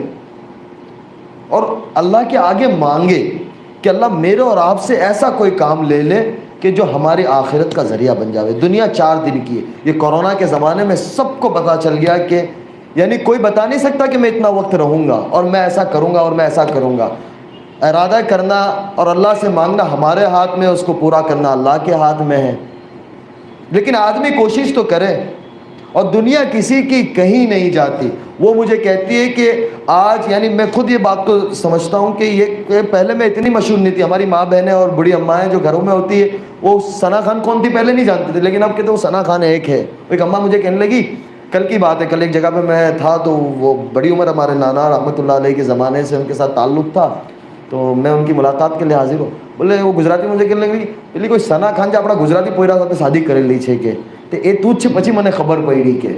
اور اللہ کے آگے مانگے کہ اللہ میرے اور آپ سے ایسا کوئی کام لے لے کہ جو ہماری آخرت کا ذریعہ بن جاوے. دنیا 4 دن کی ہے. یہ کورونا کے زمانے میں سب کو پتہ چل گیا کہ یعنی کوئی بتا نہیں سکتا کہ میں اتنا وقت رہوں گا اور میں ایسا کروں گا اور میں ایسا کروں گا. ارادہ کرنا اور اللہ سے مانگنا ہمارے ہاتھ میں، اس کو پورا کرنا اللہ کے ہاتھ میں ہے. لیکن آدمی کوشش تو کرے، اور دنیا کسی کی کہیں نہیں جاتی. وہ مجھے کہتی ہے کہ آج یعنی میں خود یہ بات کو سمجھتا ہوں کہ یہ پہلے میں اتنی مشہور نہیں تھی. ہماری ماں بہنیں اور بڑی اماں جو گھروں میں ہوتی ہے وہ ثنا خان کون تھی پہلے نہیں جانتے تھے، لیکن اب کہتے وہ ثنا خان ایک ہے. ایک اماں مجھے کہنے لگی، کل کی بات ہے، کل ایک جگہ پہ میں تھا تو وہ بڑی عمر ہمارے نانا رحمۃ اللہ علیہ کے زمانے سے ان کے ساتھ تعلق تھا، تو میں ان کی ملاقات کے لیے حاضر ہوں. بولے وہ گجراتی مجھے کہنے لگی بولے کوئی ثنا خان جو اپنا گجراتی پوئرا સાથે શાદી કરેલી છે કે તે એ તું જ છે. પછી મને ખબર પડી કે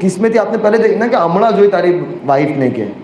کس میں تھی آپ نے پہلے دیکھی نا کہ હમણાં જોઈ તારી વાઈફ ને કે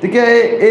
تو کہ એ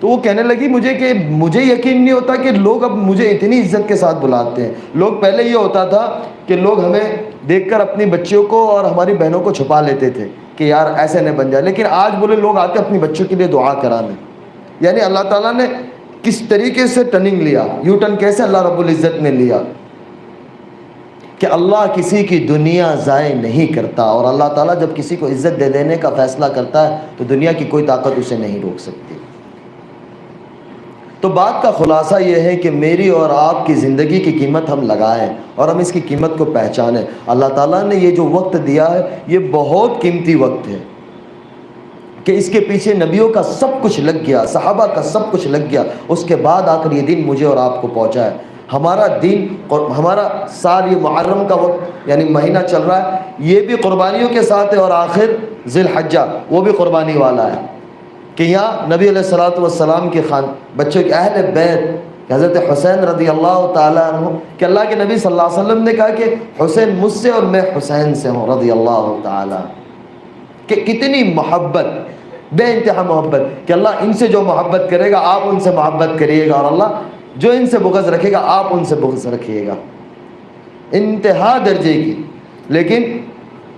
تو وہ کہنے لگی مجھے کہ مجھے یقین نہیں ہوتا کہ لوگ اب مجھے اتنی عزت کے ساتھ بلاتے ہیں. لوگ پہلے یہ ہوتا تھا کہ لوگ ہمیں دیکھ کر اپنی بچیوں کو اور ہماری بہنوں کو چھپا لیتے تھے کہ یار ایسے نہ بن جائے. لیکن آج بولے لوگ آتے اپنی بچوں کے لیے دعا کرانے. یعنی اللہ تعالیٰ نے کس طریقے سے ٹرننگ لیا، یو ٹرن کیسے اللہ رب العزت نے لیا کہ اللہ کسی کی دنیا ضائع نہیں کرتا. اور اللہ تعالیٰ جب کسی کو عزت دے دینے کا فیصلہ کرتا ہے تو دنیا کی کوئی طاقت اسے نہیں روک سکتی. تو بات کا خلاصہ یہ ہے کہ میری اور آپ کی زندگی کی قیمت ہم لگائیں اور ہم اس کی قیمت کو پہچانیں. اللہ تعالیٰ نے یہ جو وقت دیا ہے یہ بہت قیمتی وقت ہے کہ اس کے پیچھے نبیوں کا سب کچھ لگ گیا، صحابہ کا سب کچھ لگ گیا، اس کے بعد آ کر یہ دن مجھے اور آپ کو پہنچا ہے. ہمارا دین اور ہمارا سال یہ محرم کا وقت یعنی مہینہ چل رہا ہے، یہ بھی قربانیوں کے ساتھ ہے، اور آخر ذی الحجہ وہ بھی قربانی والا ہے کہ یہاں نبی علیہ الصلوۃ والسلام کے بچوں کے اہل بیت حضرت حسین رضی اللہ تعالیٰ عنہ کہ اللہ کے نبی صلی اللہ علیہ وسلم نے کہا کہ حسین مجھ سے اور میں حسین سے ہوں رضی اللہ تعالیٰ. کہ کتنی محبت، بے انتہا محبت کہ اللہ ان سے جو محبت کرے گا آپ ان سے محبت کریے گا، اور اللہ جو ان سے بغض رکھے گا آپ ان سے بغض رکھیے گا. انتہا درجے کی. لیکن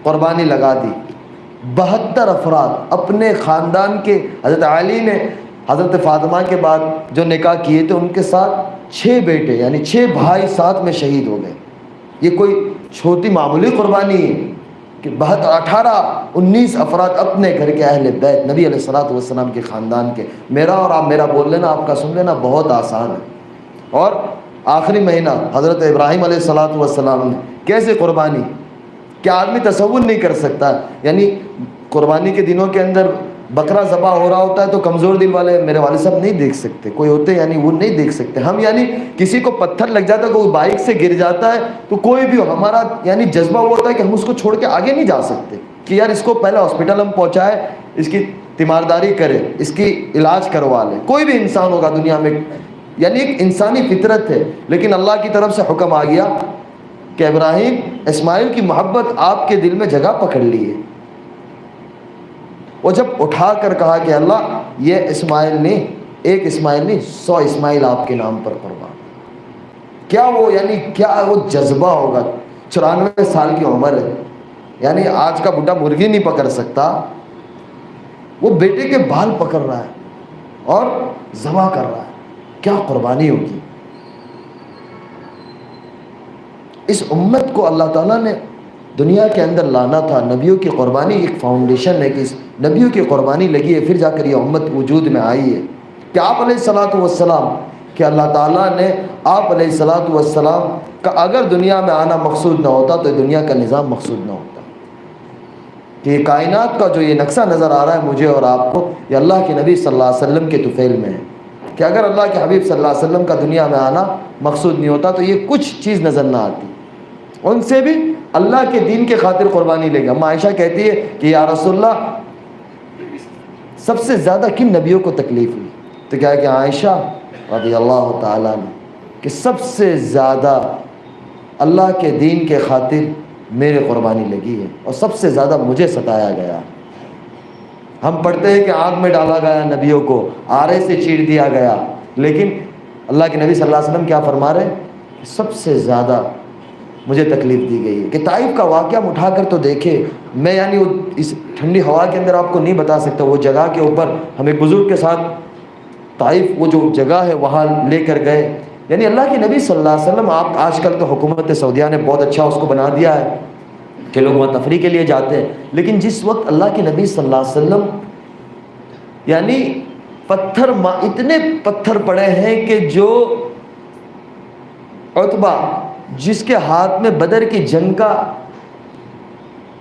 قربانی لگا دی. 72 افراد اپنے خاندان کے، حضرت علی نے حضرت فاطمہ کے بعد جو نکاح کیے تھے ان کے ساتھ 6 بیٹے یعنی 6 بھائی ساتھ میں شہید ہو گئے۔ یہ کوئی چھوٹی معمولی قربانی ہے کہ 19 افراد اپنے گھر کے اہل بیت نبی علیہ الصلوۃ والسلام کے خاندان کے۔ میرا اور آپ میرا بول لینا، آپ کا سن لینا بہت آسان ہے۔ اور آخری مہینہ حضرت ابراہیم علیہ الصلوۃ والسلام نے کیسے قربانی، کیا آدمی تصور نہیں کر سکتا؟ یعنی قربانی کے دنوں کے اندر بکرا ذبح ہو رہا ہوتا ہے تو کمزور دل والے میرے والد صاحب نہیں دیکھ سکتے، کوئی ہوتے یعنی وہ نہیں دیکھ سکتے ہم، یعنی کسی کو پتھر لگ جاتا ہے، کوئی بائک سے گر جاتا ہے تو کوئی بھی ہو، ہمارا یعنی جذبہ وہ ہوتا ہے کہ ہم اس کو چھوڑ کے آگے نہیں جا سکتے کہ یار اس کو پہلے ہاسپٹل ہم پہنچائے، اس کی تیمارداری کرے، اس کی علاج کروا لے۔ کوئی بھی انسان ہوگا دنیا میں، یعنی ایک انسانی فطرت ہے، لیکن اللہ کی طرف سے حکم آ گیا کہ ابراہیم اسماعیل کی محبت آپ کے دل میں جگہ پکڑ لی ہے۔ وہ جب اٹھا کر کہا کہ اللہ یہ اسماعیل نہیں، ایک اسماعیل نہیں 100 اسماعیل آپ کے نام پر قربان، کیا وہ یعنی کیا وہ جذبہ ہوگا؟ 94 سال کی عمر ہے، یعنی آج کا بڈھا مرغی نہیں پکڑ سکتا، وہ بیٹے کے بال پکڑ رہا ہے اور ذبح کر رہا ہے، کیا قربانی ہوگی؟ اس امت کو اللہ تعالیٰ نے دنیا کے اندر لانا تھا، نبیوں کی قربانی ایک فاؤنڈیشن ہے کہ اس نبیوں کی قربانی لگی ہے، پھر جا کر یہ امت وجود میں آئی ہے کہ آپ علیہ الصلوۃ والسلام، کہ اللہ تعالیٰ نے آپ علیہ الصلوۃ والسلام کا اگر دنیا میں آنا مقصود نہ ہوتا تو دنیا کا نظام مقصود نہ ہوتا، کہ یہ کائنات کا جو یہ نقشہ نظر آ رہا ہے مجھے اور آپ کو، یہ اللہ کے نبی صلی اللہ علیہ وسلم کے طفیل میں ہے، کہ اگر اللہ کے حبیب صلی اللہ علیہ وسلم کا دنیا میں آنا مقصود نہیں ہوتا تو یہ کچھ چیز نظر نہ آتی۔ ان سے بھی اللہ کے دین کے خاطر قربانی لے گا۔ اما عائشہ کہتی ہے کہ یا رسول اللہ سب سے زیادہ کن نبیوں کو تکلیف ہوئی؟ تو کیا ہے کہ عائشہ رضی اللہ تعالیٰ نے کہ سب سے زیادہ اللہ کے دین کے خاطر میرے قربانی لگی ہے اور سب سے زیادہ مجھے ستایا گیا۔ ہم پڑھتے ہیں کہ آگ میں ڈالا گیا نبیوں کو، آرے سے چیر دیا گیا، لیکن اللہ کے نبی صلی اللہ علیہ وسلم کیا فرما رہے ہیں؟ سب سے زیادہ مجھے تکلیف دی گئی ہے۔ کہ طائف کا واقعہ ہم اٹھا کر تو دیکھے، میں یعنی اس ٹھنڈی ہوا کے اندر آپ کو نہیں بتا سکتا، وہ جگہ کے اوپر ہم ایک بزرگ کے ساتھ طائف وہ جو جگہ ہے وہاں لے کر گئے، یعنی اللہ کے نبی صلی اللہ علیہ وسلم، آپ آج کل تو حکومت سعودیہ نے بہت اچھا اس کو بنا دیا ہے کہ لوگ وہاں تفریح کے لیے جاتے ہیں، لیکن جس وقت اللہ کے نبی صلی اللہ علیہ وسلم یعنی اتنے پتھر پڑے ہیں کہ جو عتبہ جس کے ہاتھ میں بدر کی جنگ کا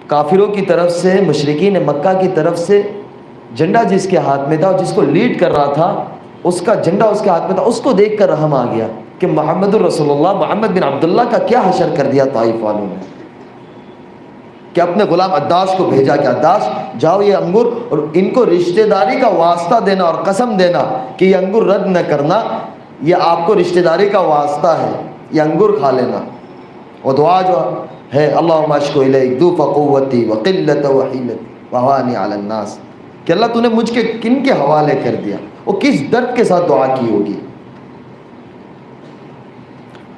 کافروں کی طرف سے، مشرکین مکہ کی طرف سے جھنڈا جس کے ہاتھ میں تھا اور جس کو لیڈ کر رہا تھا، اس کا جھنڈا اس کے ہاتھ میں تھا، اس کو دیکھ کر رحم آ گیا کہ محمد الرسول اللہ، محمد بن عبداللہ کا کیا حشر کر دیا طائف والوں نے، کہ اپنے غلام عداش کو بھیجا کہ عداش جاؤ یہ انگور، اور ان کو رشتہ داری کا واسطہ دینا اور قسم دینا کہ یہ انگور رد نہ کرنا، یہ آپ کو رشتہ داری کا واسطہ ہے، یہ انگور کھا لینا۔ اور دعا جو ہے اللہم اشکو الیک ضعف قوتی وقلت وحیلتی وہوانی علی الناس، کہ اللہ تو نے مجھ کے کن کے حوالے کر دیا، وہ کس درد کے ساتھ دعا کی ہوگی۔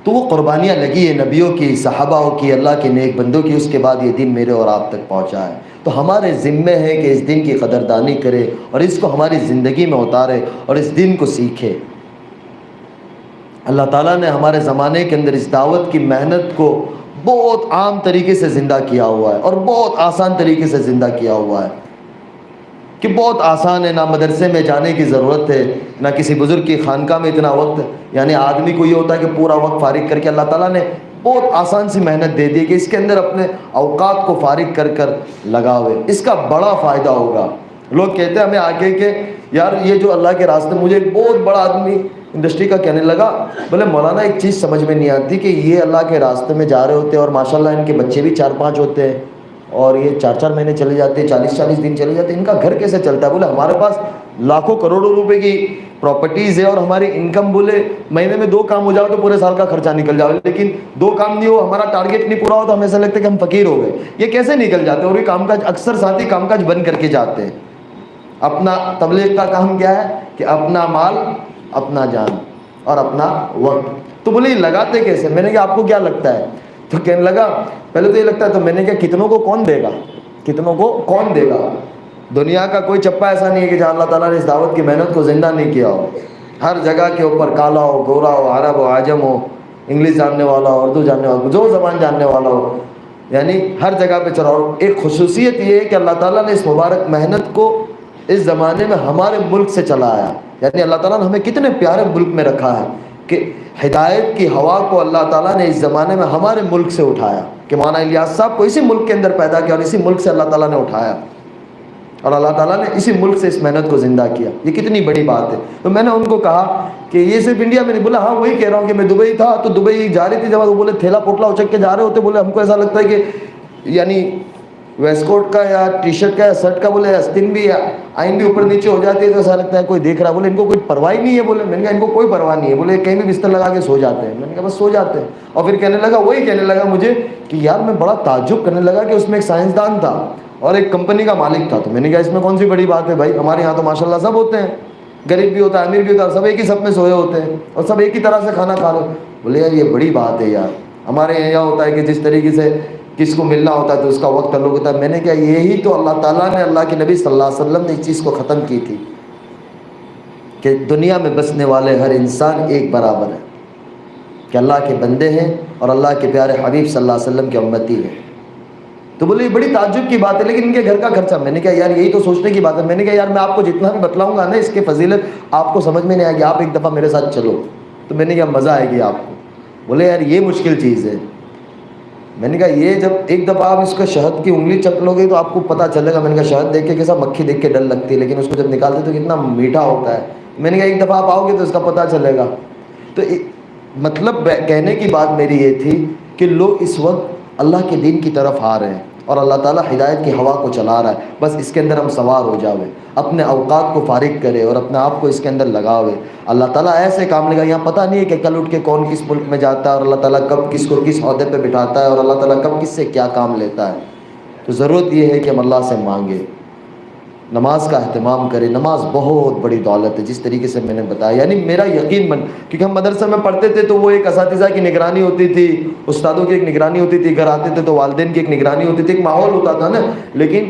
تو وہ قربانیاں لگی ہے نبیوں کی، صحابہ کی، اللہ کے نیک بندوں کی، اس کے بعد یہ دین میرے اور آپ تک پہنچا ہے۔ تو ہمارے ذمے ہے کہ اس دین کی قدردانی کرے اور اس کو ہماری زندگی میں اتارے اور اس دین کو سیکھے۔ اللہ تعالیٰ نے ہمارے زمانے کے اندر اس دعوت کی محنت کو بہت عام طریقے سے زندہ کیا ہوا ہے اور بہت آسان طریقے سے زندہ کیا ہوا ہے، کہ بہت آسان ہے، نہ مدرسے میں جانے کی ضرورت ہے، نہ کسی بزرگ کی خانقاہ میں اتنا وقت، یعنی آدمی کو یہ ہوتا ہے کہ پورا وقت فارغ کر کے اللہ تعالیٰ نے بہت آسان سی محنت دے دی کہ اس کے اندر اپنے اوقات کو فارغ کر کر لگاوے، اس کا بڑا فائدہ ہوگا۔ لوگ کہتے ہیں ہمیں آگے کہ یار یہ جو اللہ کے راستے، مجھے ایک بہت بڑا آدمی انڈسٹری کا کہنے لگا، بولے مولانا ایک چیز سمجھ میں نہیں آتی کہ یہ اللہ کے راستے میں جا رہے ہوتے ہیں اور ماشاءاللہ ان کے بچے بھی 4-5 ہوتے ہیں اور یہ 4-4 مہینے چلے جاتے ہیں، 40-40 دن چلے جاتے ہیں، ان کا گھر کیسے چلتا ہے؟ بولے ہمارے پاس لاکھوں کروڑوں روپے کی پراپرٹیز ہے اور ہماری انکم بولے مہینے میں 2 کام ہو جاؤ تو پورے سال کا خرچہ نکل جاؤ، لیکن 2 کام نہیں ہو، ہمارا ٹارگیٹ نہیں پورا ہو تو ہمیں ایسا لگتا ہے کہ ہم فقیر ہو گئے۔ یہ کیسے نکل جاتے ہیں؟ اور یہ کام کاج اکثر ساتھی کام کاج بند کر کے جاتے ہیں۔ اپنا تبلیغ کا کام کیا ہے کہ اپنا مال، اپنا جان اور اپنا وقت۔ تو بولے یہ لگاتے کیسے؟ میں نے کہا آپ کو کیا لگتا ہے؟ تو کہنے لگا پہلے تو یہ لگتا ہے، تو میں نے کہا کتنوں کو کون دے گا؟ کتنوں کو کون دے گا؟ دنیا کا کوئی چپا ایسا نہیں ہے کہ جہاں اللہ تعالیٰ نے اس دعوت کی محنت کو زندہ نہیں کیا ہو. ہر جگہ کے اوپر کالا ہو، گورا ہو، عرب ہو، عجم ہو، انگلش جاننے والا ہو، اردو جاننے والا ہو، جو زبان جاننے والا ہو، یعنی ہر جگہ پہ چلا. اور ایک خصوصیت یہ ہے کہ اللہ تعالیٰ نے اس مبارک محنت کو اس زمانے میں ہمارے ملک سے چلایا. یعنی اللہ تعالیٰ نے ہمیں کتنے پیارے ملک میں رکھا ہے کہ ہدایت کی ہوا کو اللہ تعالیٰ نے اس زمانے میں ہمارے ملک سے اٹھایا کہ مولانا الیاس صاحب کو اسی ملک کے اندر پیدا کیا اور اسی ملک سے اللہ تعالیٰ نے اٹھایا اور اللہ تعالیٰ نے اسی ملک سے اس محنت کو زندہ کیا. یہ کتنی بڑی بات ہے. تو میں نے ان کو کہا کہ یہ صرف انڈیا میں نہیں. بولا ہاں وہی کہہ رہا ہوں کہ میں دبئی تھا تو دبئی جا رہی تھی جب وہ بولے تھیلا پوٹلا اچک کے جا رہے ہوتے، بولے ہم کو ایسا لگتا ہے کہ یعنی ویسٹ کوٹ کا یا ٹی شرٹ کا یا شرٹ کا بولے استن بھی آئین بھی اوپر نیچے ہو جاتی ہے تو ایسا لگتا ہے کوئی دیکھ رہا. بولے ان کو کوئی پرواہ نہیں ہے. بولے میں نے کہا ان کو کوئی پرواہ نہیں ہے. بولے کہیں بھی بستر لگا کے سو جاتے ہیں. میں نے کہا بس سو جاتے ہیں. اور پھر کہنے لگا وہی کہنے لگا مجھے کہ یار میں بڑا تعجب کرنے لگا کہ اس میں ایک سائنسدان تھا اور ایک کمپنی کا مالک تھا. تو میں نے کہا اس میں کون سی بڑی بات ہے بھائی، ہمارے یہاں تو ماشاء اللہ سب ہوتے ہیں، غریب بھی ہوتا ہے امیر بھی ہوتا ہے، سب ایک ہی سب میں سوئے ہوتے ہیں اور سب ایک ہی طرح سے کھانا کھا رہے. بولے یار یہ بڑی بات ہے یار. ہمارے یہاں ہوتا ہے کہ جس طریقے سے کس کو ملنا ہوتا ہے تو اس کا وقت تعلق ہوتا ہے. میں نے کہا یہی تو اللہ تعالیٰ نے، اللہ کے نبی صلی اللہ علیہ وسلم نے اس چیز کو ختم کی تھی کہ دنیا میں بسنے والے ہر انسان ایک برابر ہے، کہ اللہ کے بندے ہیں اور اللہ کے پیارے حبیب صلی اللہ علیہ وسلم کے امتی ہیں. تو بولے یہ بڑی تعجب کی بات ہے لیکن ان کے گھر کا خرچہ. میں نے کہا یار یہی تو سوچنے کی بات ہے. میں نے کہا یار میں آپ کو جتنا بھی بتلاؤں گا نا اس کی فضیلت آپ کو سمجھ میں نہیں آئے گی، آپ ایک دفعہ میرے ساتھ چلو. تو میں نے کہا مزہ آئے گی آپ کو. بولے یار یہ مشکل چیز ہے. میں نے کہا یہ جب ایک دفعہ آپ اس کا شہد کی انگلی چک لو گے تو آپ کو پتہ چلے گا. میں نے کہا شہد دیکھ کے کیسا مکھی دیکھ کے ڈر لگتی ہے لیکن اس کو جب نکالتے تو کتنا میٹھا ہوتا ہے. میں نے کہا ایک دفعہ آپ آؤ گے تو اس کا پتہ چلے گا. تو مطلب کہنے کی بات میری یہ تھی کہ لوگ اس وقت اللہ کے دین کی طرف آ رہے ہیں اور اللہ تعالیٰ ہدایت کی ہوا کو چلا رہا ہے. بس اس کے اندر ہم سوار ہو جاوے، اپنے اوقات کو فارغ کرے اور اپنے آپ کو اس کے اندر لگاوے. اللہ تعالیٰ ایسے کام لگا. یہاں پتہ نہیں ہے کہ کل اٹھ کے کون کس ملک میں جاتا ہے اور اللہ تعالیٰ کب کس کو کس عہدے پہ بٹھاتا ہے اور اللہ تعالیٰ کب کس سے کیا کام لیتا ہے. تو ضرورت یہ ہے کہ ہم اللہ سے مانگے، نماز کا اہتمام کرے. نماز بہت بڑی دولت ہے جس طریقے سے میں نے بتایا. یعنی میرا یقین من، کیونکہ ہم مدرسے میں پڑھتے تھے تو وہ ایک اساتذہ کی نگرانی ہوتی تھی، استادوں کی ایک نگرانی ہوتی تھی، گھر آتے تھے تو والدین کی ایک نگرانی ہوتی تھی، ایک ماحول ہوتا تھا نا. لیکن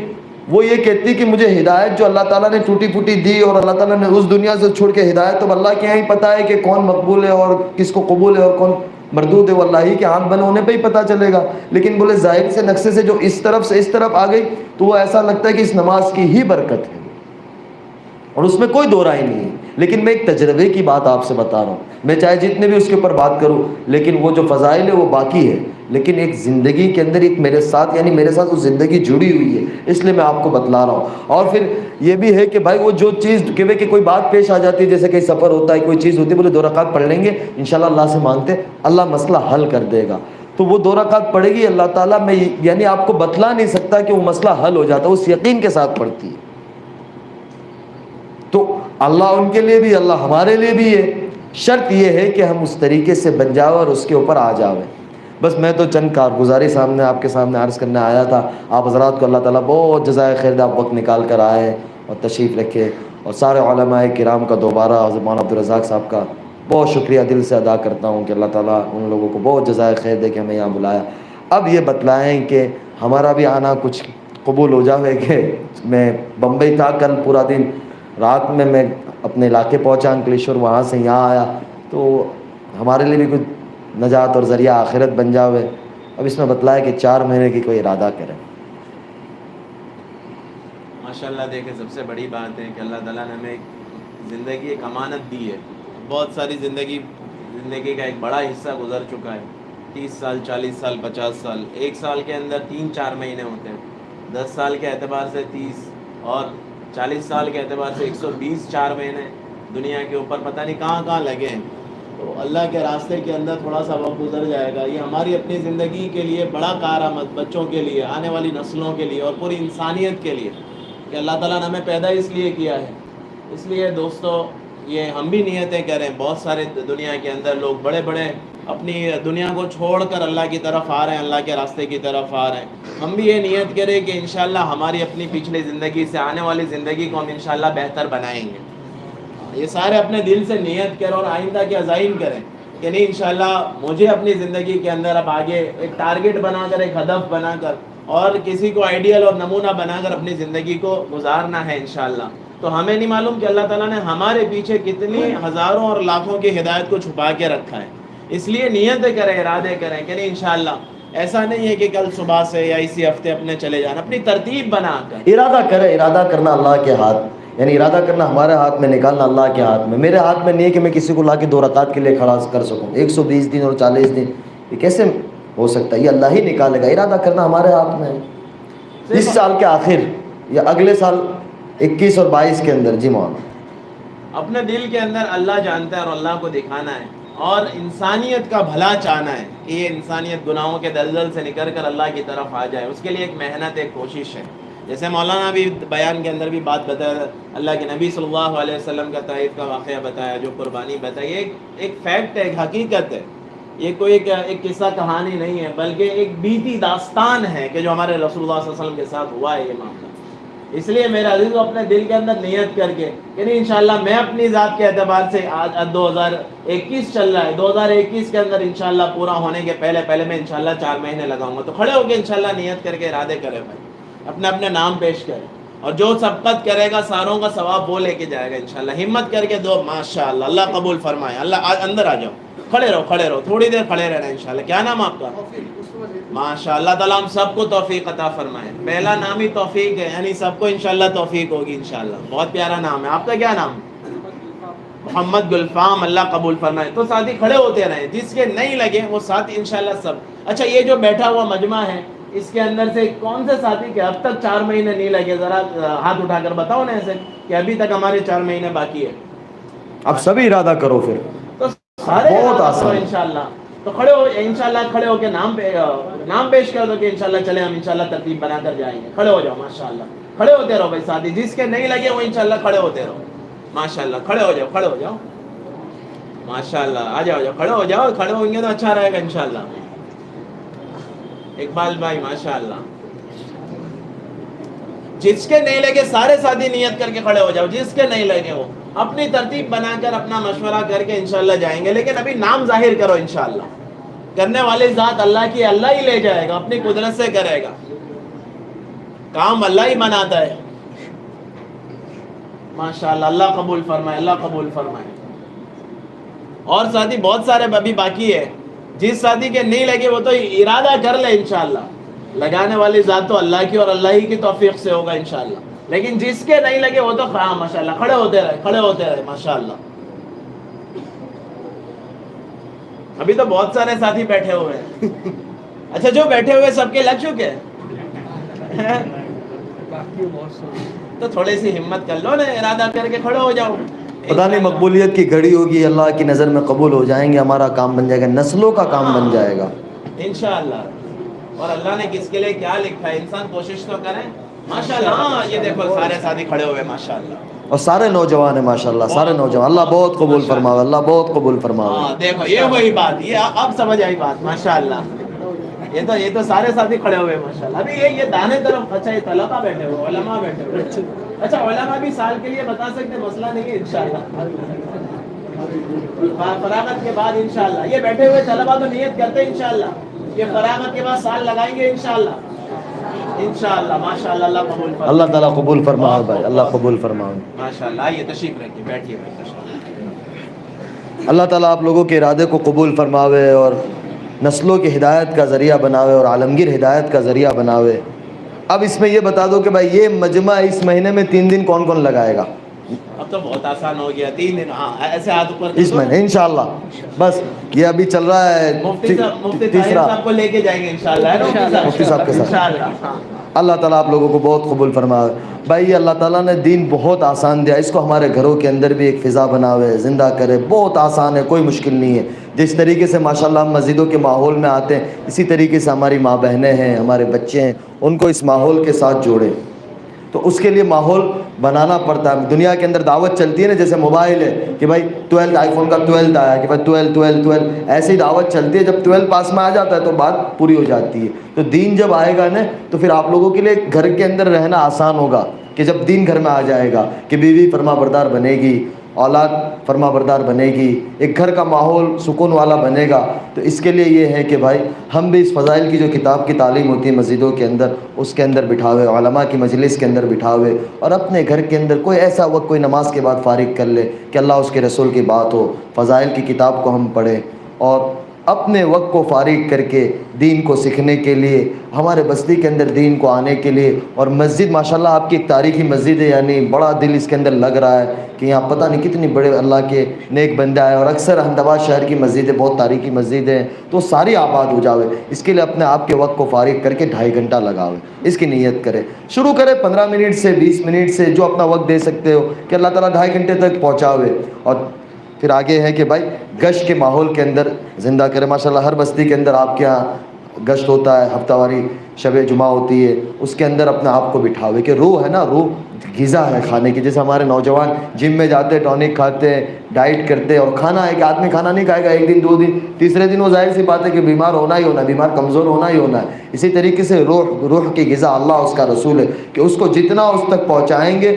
وہ یہ کہتی کہ مجھے ہدایت جو اللہ تعالیٰ نے ٹوٹی پھوٹی دی اور اللہ تعالیٰ نے اس دنیا سے چھوڑ کے ہدایت، تو اللہ کے یہاں ہی پتہ ہے کہ کون مقبول ہے اور کس کو قبول ہے اور کون مردود ہے. وہ اللہ ہی کے ہاتھ بنے ہونے پہ ہی پتہ چلے گا. لیکن بولے ظاہر سے نقشے سے جو اس طرف سے اس طرف آ گئی تو وہ ایسا لگتا ہے کہ اس نماز کی ہی برکت ہے اور اس میں کوئی دو رائے نہیں ہے. لیکن میں ایک تجربے کی بات آپ سے بتا رہا ہوں. میں چاہے جتنے بھی اس کے اوپر بات کروں لیکن وہ جو فضائل ہے وہ باقی ہے. لیکن ایک زندگی کے اندر ایک میرے ساتھ، یعنی میرے ساتھ وہ زندگی جڑی ہوئی ہے، اس لیے میں آپ کو بتلا رہا ہوں. اور پھر یہ بھی ہے کہ بھائی وہ جو چیز کہ کوئی بات پیش آ جاتی ہے، جیسے کہ سفر ہوتا ہے، کوئی چیز ہوتی ہے، بولے 2 رکعت پڑھ لیں گے انشاءاللہ اللہ سے مانگتے اللہ مسئلہ حل کر دے گا. تو وہ 2 رکعت پڑھے گی اللہ تعالیٰ، میں یعنی آپ کو بتلا نہیں سکتا کہ وہ مسئلہ حل ہو جاتا ہے، اس یقین کے ساتھ پڑھتی ہے. تو اللہ ان کے لیے بھی، اللہ ہمارے لیے بھی ہے. شرط یہ ہے کہ ہم اس طریقے سے بن جاؤ اور اس کے اوپر آ جاویں. بس میں تو چند کارگزاری سامنے آپ کے سامنے عرض کرنے آیا تھا. آپ حضرات کو اللہ تعالیٰ بہت جزائے خیر دے، آپ وقت نکال کر آئے اور تشریف رکھے. اور سارے علماء کرام کا دوبارہ حضرت مولانا عبدالرزاق صاحب کا بہت شکریہ دل سے ادا کرتا ہوں کہ اللہ تعالیٰ ان لوگوں کو بہت جزائے خیر دے کہ ہمیں یہاں بلایا. اب یہ بتلائیں کہ ہمارا بھی آنا کچھ قبول ہو جاوے. کہ میں بمبئی تھا کل پورا دن، رات میں اپنے علاقے پہنچا انکلیشور، وہاں سے یہاں آیا، تو ہمارے لیے بھی کچھ نجات اور ذریعہ آخرت بن جاوے. اب اس میں بتلایا کہ 4 مہینے کی کوئی ارادہ کرے. ماشاءاللہ دیکھیں سب سے بڑی بات ہے کہ اللہ تعالیٰ نے ہمیں زندگی ایک امانت دی ہے. بہت ساری زندگی کا ایک بڑا حصہ گزر چکا ہے. 30 سال 40 سال 50 سال، ایک سال کے اندر 3-4 مہینے ہوتے ہیں. 10 سال کے اعتبار سے 30 اور 40 سال کے اعتبار سے 120 4 مہینے دنیا کے اوپر پتہ نہیں کہاں کہاں لگے ہیں. تو اللہ کے راستے کے اندر تھوڑا سا وقت گزر جائے گا. یہ ہماری اپنی زندگی کے لیے بڑا کارآمد، بچوں کے لیے، آنے والی نسلوں کے لیے اور پوری انسانیت کے لیے کہ اللہ تعالیٰ نے ہمیں پیدا اس لیے کیا ہے. اس لیے دوستو یہ ہم بھی نیتیں کریں. بہت سارے دنیا کے اندر لوگ بڑے بڑے اپنی دنیا کو چھوڑ کر اللہ کی طرف آ رہے ہیں، اللہ کے راستے کی طرف آ رہے ہیں. ہم بھی یہ نیت کریں کہ انشاءاللہ ہماری اپنی پچھلی زندگی سے آنے والی زندگی کو ہم انشاءاللہ بہتر بنائیں گے. یہ سارے اپنے دل سے نیت کریں اور آئندہ کے عزائم کریں کہ نہیں انشاءاللہ مجھے اپنی زندگی کے اندر اب آگے ایک ٹارگٹ بنا کر، ایک ہدف بنا کر اور کسی کو آئیڈیل اور نمونہ بنا کر اپنی زندگی کو گزارنا ہے انشاءاللہ، تو ہمیں نہیں معلوم کہ اللہ تعالیٰ نے ہمارے پیچھے کتنی ہزاروں اور لاکھوں کی ہدایت کو چھپا کے رکھا ہے. اس لیے نیتیں کریں، ارادے کریں کہ نہیں انشاءاللہ ایسا نہیں ہے کہ کل صبح سے یا اسی ہفتے اپنے چلے جانا، اپنی ترتیب بنا کر ارادہ کرے. ارادہ کرنا اللہ کے ہاتھ، یعنی ارادہ کرنا ہمارے ہاتھ میں، نکالنا اللہ کے ہاتھ میں. میرے ہاتھ میں نہیں ہے کہ میں کسی کو لا کے 2 رکعت کے لیے کھڑا کر سکوں. 120 دن اور 40 دن یہ کیسے ہو سکتا ہے؟ یہ اللہ ہی نکالے گا. ارادہ کرنا ہمارے ہاتھ میں ہے. اس سال کے آخر یا اگلے سال 21 اور 22 کے اندر. جی مولانا، اپنے دل کے اندر اللہ جانتا ہے اور اللہ کو دکھانا ہے اور انسانیت کا بھلا چاہنا ہے کہ یہ انسانیت گناہوں کے دلدل سے نکل کر اللہ کی طرف آ جائے. اس کے لیے ایک محنت، ایک کوشش ہے. جیسے مولانا بھی بیان کے اندر بھی بات بتایا، اللہ کے نبی صلی اللہ علیہ وسلم کا طائف کا واقعہ بتایا، جو قربانی بتائی، ایک فیکٹ ہے، ایک حقیقت ہے. یہ کوئی ایک قصہ کہانی نہیں ہے، بلکہ ایک بیتی داستان ہے کہ جو ہمارے رسول اللہ صلی اللہ علیہ وسلم کے ساتھ ہوا ہے یہ معاملہ. اس لیے میرے عزیزو اپنے دل کے اندر نیت کر کے کہ نہیں انشاءاللہ میں اپنی ذات کے اعتبار سے آج 2021 چل رہا ہے، 2021 کے اندر انشاءاللہ پورا ہونے کے پہلے میں انشاءاللہ 4 مہینے لگاؤں گا. تو کھڑے ہو کے انشاءاللہ نیت کر کے ارادے کرے بھائی، اپنے اپنے نام پیش کرے، اور جو سبقت کرے گا ساروں کا ثواب وہ لے کے جائے گا انشاءاللہ. ہمت کر کے دو، ماشاءاللہ اللہ قبول فرمائے. اللہ اندر آ جاؤ، کھڑے رہو تھوڑی دیر کھڑے رہنا انشاءاللہ. کیا نام آپ کا؟ ماشاء اللہ تعالیٰ ہم سب کو توفیق عطا فرمائے. پہلا نام ہی توفیق ہے، یعنی سب کو انشاءاللہ توفیق ہوگی انشاءاللہ. بہت پیارا نام ہے. آپ کا کیا نام؟ محمد گلفام. اللہ قبول فرمائے. تو ساتھی کھڑے ہوتے رہیں، جس کے نہیں لگے وہ ساتھی انشاءاللہ سب. اچھا، یہ جو بیٹھا ہوا مجمع ہے اس کے اندر سے کون سے ساتھی کے اب تک 4 مہینے نہیں لگے؟ ذرا ہاتھ اٹھا کر بتاؤ نا ایسے کہ ابھی تک ہمارے 4 مہینے باقی ہے. اب سبھی ارادہ کرو پھر. تو سارے بہت آسان انشاءاللہ. تو کھڑے ہو انشاءاللہ، کھڑے ہو کے نام پیش کر دو کہ انشاءاللہ چلے ہم انشاءاللہ ترتیب بنا کر جائیں گے. کھڑے ہو جاؤ ماشاءاللہ. کھڑے ہوتے رہو بھائی ساتھی، جس کے نہیں لگے وہ انشاءاللہ کھڑے ہوتے رہو ماشاءاللہ. کھڑے ہو جاؤ ماشاءاللہ. آ جاؤ کھڑے ہو جاؤ. کھڑے ہوں گے تو اچھا رہے گا انشاءاللہ. اقبال بھائی ماشاءاللہ. جس کے نہیں لگے سارے ساتھی نیت کر کے کھڑے ہو جاؤ. جس کے نہیں لگے وہ اپنی ترتیب بنا کر اپنا مشورہ کر کے انشاءاللہ جائیں گے. لیکن ابھی نام ظاہر کرو انشاءاللہ. کرنے والی ذات اللہ کی، اللہ ہی لے جائے گا، اپنی قدرت سے کرے گا. کام اللہ ہی بناتا ہے ماشاءاللہ. اللہ قبول فرمائے، اللہ قبول فرمائے. اور ساتھی بہت سارے ابھی باقی ہے. جس ساتھی کے نہیں لگے وہ تو ارادہ کر لے انشاءاللہ. لگانے والی ذات تو اللہ کی اور اللہ ہی کی توفیق سے ہوگا انشاءاللہ. لیکن جس کے نہیں لگے وہ تو ماشاءاللہ کھڑے ہوتے رہے ماشاءاللہ. ابھی تو بہت سارے ساتھی بیٹھے ہوئے ہیں. اچھا، جو بیٹھے ہوئے سب کے لگ چکے ہیں تو تھوڑی سی ہمت کر لو نا، ارادہ کر کے کھڑے ہو جاؤ. پتہ نہیں مقبولیت کی گھڑی ہوگی، اللہ کی نظر میں قبول ہو جائیں گے. ہمارا کام بن جائے گا، نسلوں کا کام بن جائے گا انشاءاللہ. اور اللہ نے کس کے لیے کیا لکھا ہے، انسان کوشش تو کریں ماشاءاللہ. ہاں یہ دیکھو سارے ساتھی کھڑے ہوئے ماشاءاللہ، اور سارے نوجوان ہیں ماشاءاللہ. سارے نوجوان. اللہ بہت قبول فرماوے، اللہ بہت قبول فرماوے. ہاں دیکھو یہ وہی بات، یہ اب سمجھ آئی بات ماشاءاللہ. یہ تو سارے ساتھی کھڑے ہوئے ماشاءاللہ. ابھی یہ دانے طرف. اچھا، یہ طلبہ بیٹھے ہوئے، علماء بیٹھے ہوئے. اچھا، علماء بھی سال کے لیے بتا سکتے، مسئلہ نہیں ہے انشاءاللہ. فراغت کے بعد انشاءاللہ یہ بیٹھے ہوئے طلبہ تو نیت کرتے ہیں انشاءاللہ یہ فراغت کے بعد سال لگائیں گے انشاءاللہ ماشاءاللہ. اللہ قبول فرمائے. اللہ تعالیٰ قبول فرماؤ بھائی، اللہ قبول فرماؤ ماشاءاللہ. آئیے تشریف رکھیے، بیٹھیے بھائی تشریف. اللہ تعالیٰ آپ لوگوں کے ارادے کو قبول فرماوے اور نسلوں کی ہدایت کا ذریعہ بناوے اور عالمگیر ہدایت کا ذریعہ بناوے. اب اس میں یہ بتا دو کہ بھائی یہ مجمع اس مہینے میں 3 دن کون کون لگائے گا؟ اب تو بہت آسان ہو گیا. 3 دن. ہاں ایسے ہاتھ اوپر اس مہینے انشاءاللہ. بس یہ ابھی چل رہا ہے مفتی صاحب کو لے کے جائیں گے انشاءاللہ. مفتی صاحب کے ساتھ انشاءاللہ. اللہ تعالیٰ آپ لوگوں کو بہت قبول فرمائے. بھائی اللہ تعالیٰ نے دین بہت آسان دیا، اس کو ہمارے گھروں کے اندر بھی ایک فضا بناوے، زندہ کرے. بہت آسان ہے، کوئی مشکل نہیں ہے. جس طریقے سے ماشاءاللہ ہم مسجدوں کے ماحول میں آتے ہیں، اسی طریقے سے ہماری ماں بہنیں ہیں، ہمارے بچے ہیں، ان کو اس ماحول کے ساتھ جوڑیں. تو اس کے لیے ماحول بنانا پڑتا ہے. دنیا کے اندر دعوت چلتی ہے نا، جیسے موبائل ہے کہ بھائی 12 آئی فون کا 12 آیا کہ بھائی 12 ایسے ہی دعوت چلتی ہے. جب 12 پاس میں آ جاتا ہے تو بات پوری ہو جاتی ہے. تو دین جب آئے گا نا تو پھر آپ لوگوں کے لیے گھر کے اندر رہنا آسان ہوگا کہ جب دین گھر میں آ جائے گا کہ بیوی فرما بردار بنے گی اولاد فرما بردار بنے گی، ایک گھر کا ماحول سکون والا بنے گا۔ تو اس کے لیے یہ ہے کہ بھائی ہم بھی اس فضائل کی جو کتاب کی تعلیم ہوتی ہے مسجدوں کے اندر، اس کے اندر بٹھاوے، علماء کی مجلس کے اندر بٹھاوے، اور اپنے گھر کے اندر کوئی ایسا وقت کوئی نماز کے بعد فارغ کر لے کہ اللہ اس کے رسول کی بات ہو، فضائل کی کتاب کو ہم پڑھیں، اور اپنے وقت کو فارغ کر کے دین کو سیکھنے کے لیے، ہمارے بستی کے اندر دین کو آنے کے لیے۔ اور مسجد ماشاءاللہ آپ کی ایک تاریخی مسجد ہے، یعنی بڑا دل اس کے اندر لگ رہا ہے کہ یہاں پتہ نہیں کتنی بڑے اللہ کے نیک بندے آئے، اور اکثر احمد آباد شہر کی مسجدیں بہت تاریخی مسجد ہیں، تو ساری آباد ہو جاوے۔ اس کے لیے اپنے آپ کے وقت کو فارغ کر کے 2.5 گھنٹہ لگاوے، اس کی نیت کرے، شروع کرے 15 منٹ سے 20 منٹ سے، جو اپنا وقت دے سکتے ہو کہ اللہ تعالیٰ 2.5 گھنٹے تک پہنچاوے۔ اور پھر آگے ہے کہ بھائی گشت کے ماحول کے اندر زندہ کرے۔ ماشاءاللہ ہر بستی کے اندر آپ کے یہاں گشت ہوتا ہے، ہفتہ واری شب جمعہ ہوتی ہے، اس کے اندر اپنے آپ کو بٹھاوے کہ روح ہے نا، روح غذا ہے کھانے کی۔ جیسے ہمارے نوجوان جم میں جاتے ہیں، ٹونک کھاتے ہیں، ڈائٹ کرتے ہیں، اور کھانا ہے کہ آدمی کھانا نہیں کھائے گا 1 دن 2 دن، تیسرے دن وہ ظاہر سی بات ہے کہ بیمار ہونا ہی ہونا ہے، بیمار کمزور ہونا ہی ہونا ہے۔ اسی طریقے سے روح کی غذا اللہ اس کا رسول ہے کہ اس کو جتنا اس تک پہنچائیں گے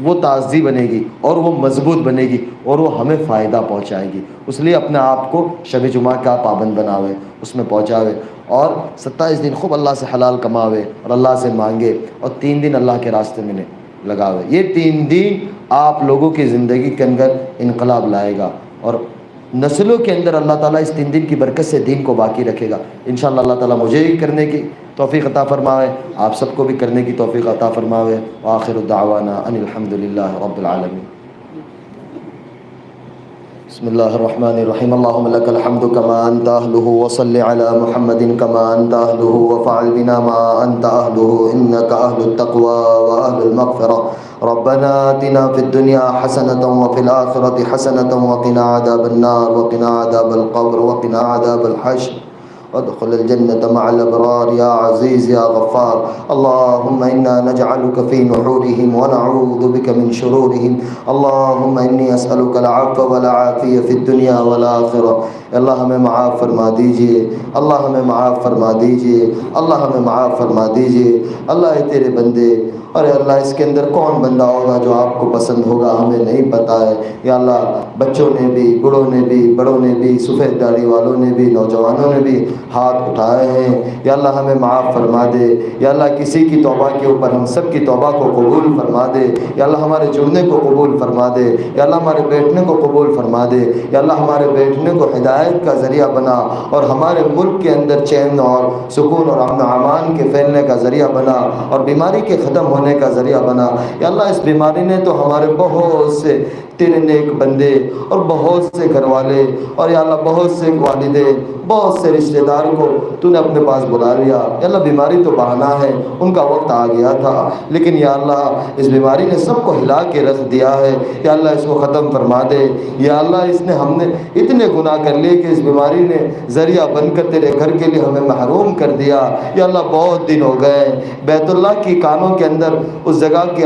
وہ تازی بنے گی اور وہ مضبوط بنے گی اور وہ ہمیں فائدہ پہنچائے گی۔ اس لیے اپنے آپ کو شب جمعہ کا پابند بناوے، اس میں پہنچاوے، اور 27 دن خوب اللہ سے حلال کماوے اور اللہ سے مانگے، اور 3 دن اللہ کے راستے میں لگاوے۔ یہ 3 دن آپ لوگوں کی زندگی کے اندر انقلاب لائے گا، اور نسلوں کے اندر اللہ تعالیٰ اس 3 دن کی برکت سے دین کو باقی رکھے گا۔ انشاءاللہ اللہ تعالیٰ مجھے بھی کرنے کی توفیق عطا فرماوے، آپ سب کو بھی کرنے کی توفیق عطا فرماوے۔ وآخر دعوانا ان الحمدللہ رب العالمین۔ بسم اللہ الرحمن الرحیم۔ اللہم لک الحمد کما انت اہلہ، وصل علی محمد کما انت اہلہ، وفعل بنا ما انت اہلہ، انک اہل التقوی واہل المغفرہ۔ ربنا آتنا فی الدنیا حسنة وفی الآخرة حسنة وقنا عذاب النار وقنا عذاب القبر وقنا عذاب الحشر وادخل الجنة مع الأبرار يا عزيز يا غفار۔ اللهم إنا نجعلك في نحورهم ونعوذ بك من شرورهم۔ اللهم إني أسألك العفو والعافية في الدنيا والآخرة۔ اللہ ہمیں معاف فرما دیجئے، اللہ ہمیں معاف فرما دیجئے، اللہ ہمیں معاف فرما دیجئے۔ اللہ اے تیرے بندے، ارے اللہ اس کے اندر کون بندہ ہوگا جو آپ کو پسند ہوگا ہمیں نہیں پتہ ہے یا اللہ۔ بچوں نے بھی، بڑوں نے بھی، بڑوں نے بھی، سفید داڑھی والوں نے بھی، نوجوانوں نے بھی ہاتھ اٹھائے ہیں، یا اللہ ہمیں معاف فرما دے۔ یا اللہ کسی کی توبہ کے اوپر ہم سب کی توبہ کو قبول فرما دے۔ یا اللہ ہمارے جڑنے کو قبول فرما دے، یا اللہ ہمارے بیٹھنے کو قبول فرما دے۔ یا اللہ ہمارے بیٹھنے کو ہدایت کا ذریعہ بنا، اور ہمارے ملک کے اندر چین اور سکون اور امن و امان کے پھیلنے کا ذریعہ بنا، اور بیماری کے ختم ہونے کا ذریعہ بنا۔ یا اللہ اس بیماری نے تو ہمارے بہت سے تیرے نیک بندے اور بہت سے گھر والے، اور یا اللہ بہت سے والدین، بہت سے رشتہ دار کو تو نے اپنے پاس بلا لیا۔ یا اللہ بیماری تو بہانہ ہے، ان کا وقت آ گیا تھا، لیکن یا اللہ اس بیماری نے سب کو ہلا کے رکھ دیا ہے۔ یا اللہ اس کو ختم فرما دے۔ یا اللہ اس نے ہم نے اتنے گناہ کر لیے کہ اس بیماری نے ذریعہ بن کر تیرے گھر کے لیے ہمیں محروم کر دیا۔ یا اللہ بہت دن ہو گئے بیت اللہ کی کانوں کے اندر اس جگہ کی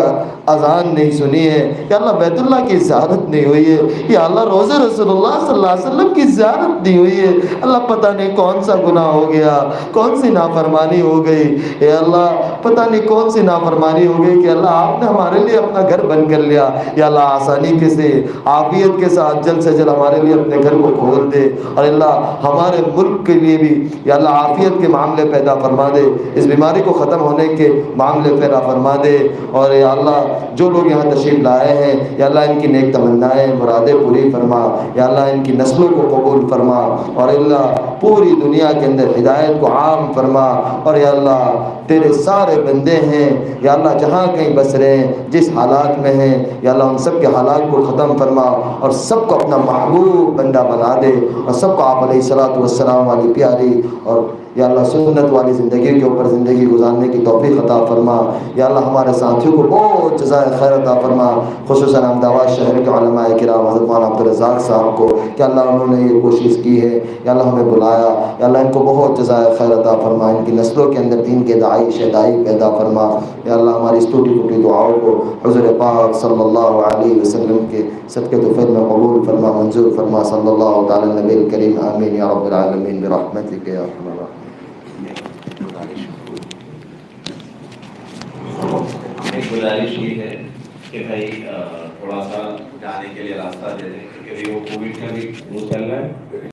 اذان نہیں سنی ہے، یا اللہ بیت اللہ کی زیارت نہیں ہوئی ہے، یا اللہ روضہ رسول اللہ صلی اللہ علیہ وسلم کی زیارت نہیں ہوئی ہے۔ اللہ پتہ نہیں کون سا گناہ ہو گیا، کون سی نافرمانی ہو گئی، اے اللہ پتہ نہیں کون سی نافرمانی ہو گئی کہ اللہ آپ نے ہمارے لیے اپنا گھر بند کر لیا۔ یا اللہ آسانی کے سے عافیت کے ساتھ جلد سے جلد ہمارے لیے اپنے گھر کو کھول دے، اور اللہ ہمارے ملک کے لیے بھی یا اللہ عافیت کے معاملے پیدا فرما دے، اس بیماری کو ختم ہونے کے معاملے پیدا فرما دے۔ اور یا اللہ جو لوگ یہاں تشریف لائے ہیں یا اللہ ان کی نیک تمنائیں مرادیں پوری فرما، یا اللہ ان کی نسلوں کو قبول فرما، اور اللہ پوری دنیا کے اندر ہدایت کو عام فرما۔ اور یا اللہ تیرے سارے بندے ہیں یا اللہ جہاں کہیں بس رہے ہیں، جس حالات میں ہیں یا اللہ ان سب کے حالات کو ختم فرما، اور سب کو اپنا محبوب بندہ بنا دے، اور سب کو آپ علیہ الصلوۃ والسلام والی پیاری اور یا اللہ سنت والی زندگی کے اوپر زندگی گزارنے کی توفیق عطا فرما۔ یا اللہ ہمارے ساتھیوں کو بہت جزائے خیر عطا فرما، خصوصاً احمد آباد شہر کے علماء کرام حضرت مولانا عبدالرزاق صاحب کو کہ اللہ انہوں نے یہ کوشش کی ہے، یا اللہ ہمیں بلایا، یا اللہ ان کو بہت جزائے خیر عطا فرما، ان کی نسلوں کے اندر دین کے داعی شہدائی پیدا فرما۔ یا اللہ ہماری اس ٹوٹی پھوٹی دعاؤں کو حضور پاک صلی اللہ علیہ وسلم کے صدقے طفیل میں قبول فرما، منظور فرما۔ صلی اللہ تعالی نبی الکریم، آمین یا رب العالمین برحمتک یا ارحم الراحمین۔ ایک گزارش یہ ہے کہ بھائی تھوڑا سا جانے کے لیے راستہ دے دیں، کیونکہ وہ کووڈ کا بھی وہ چل رہا ہے.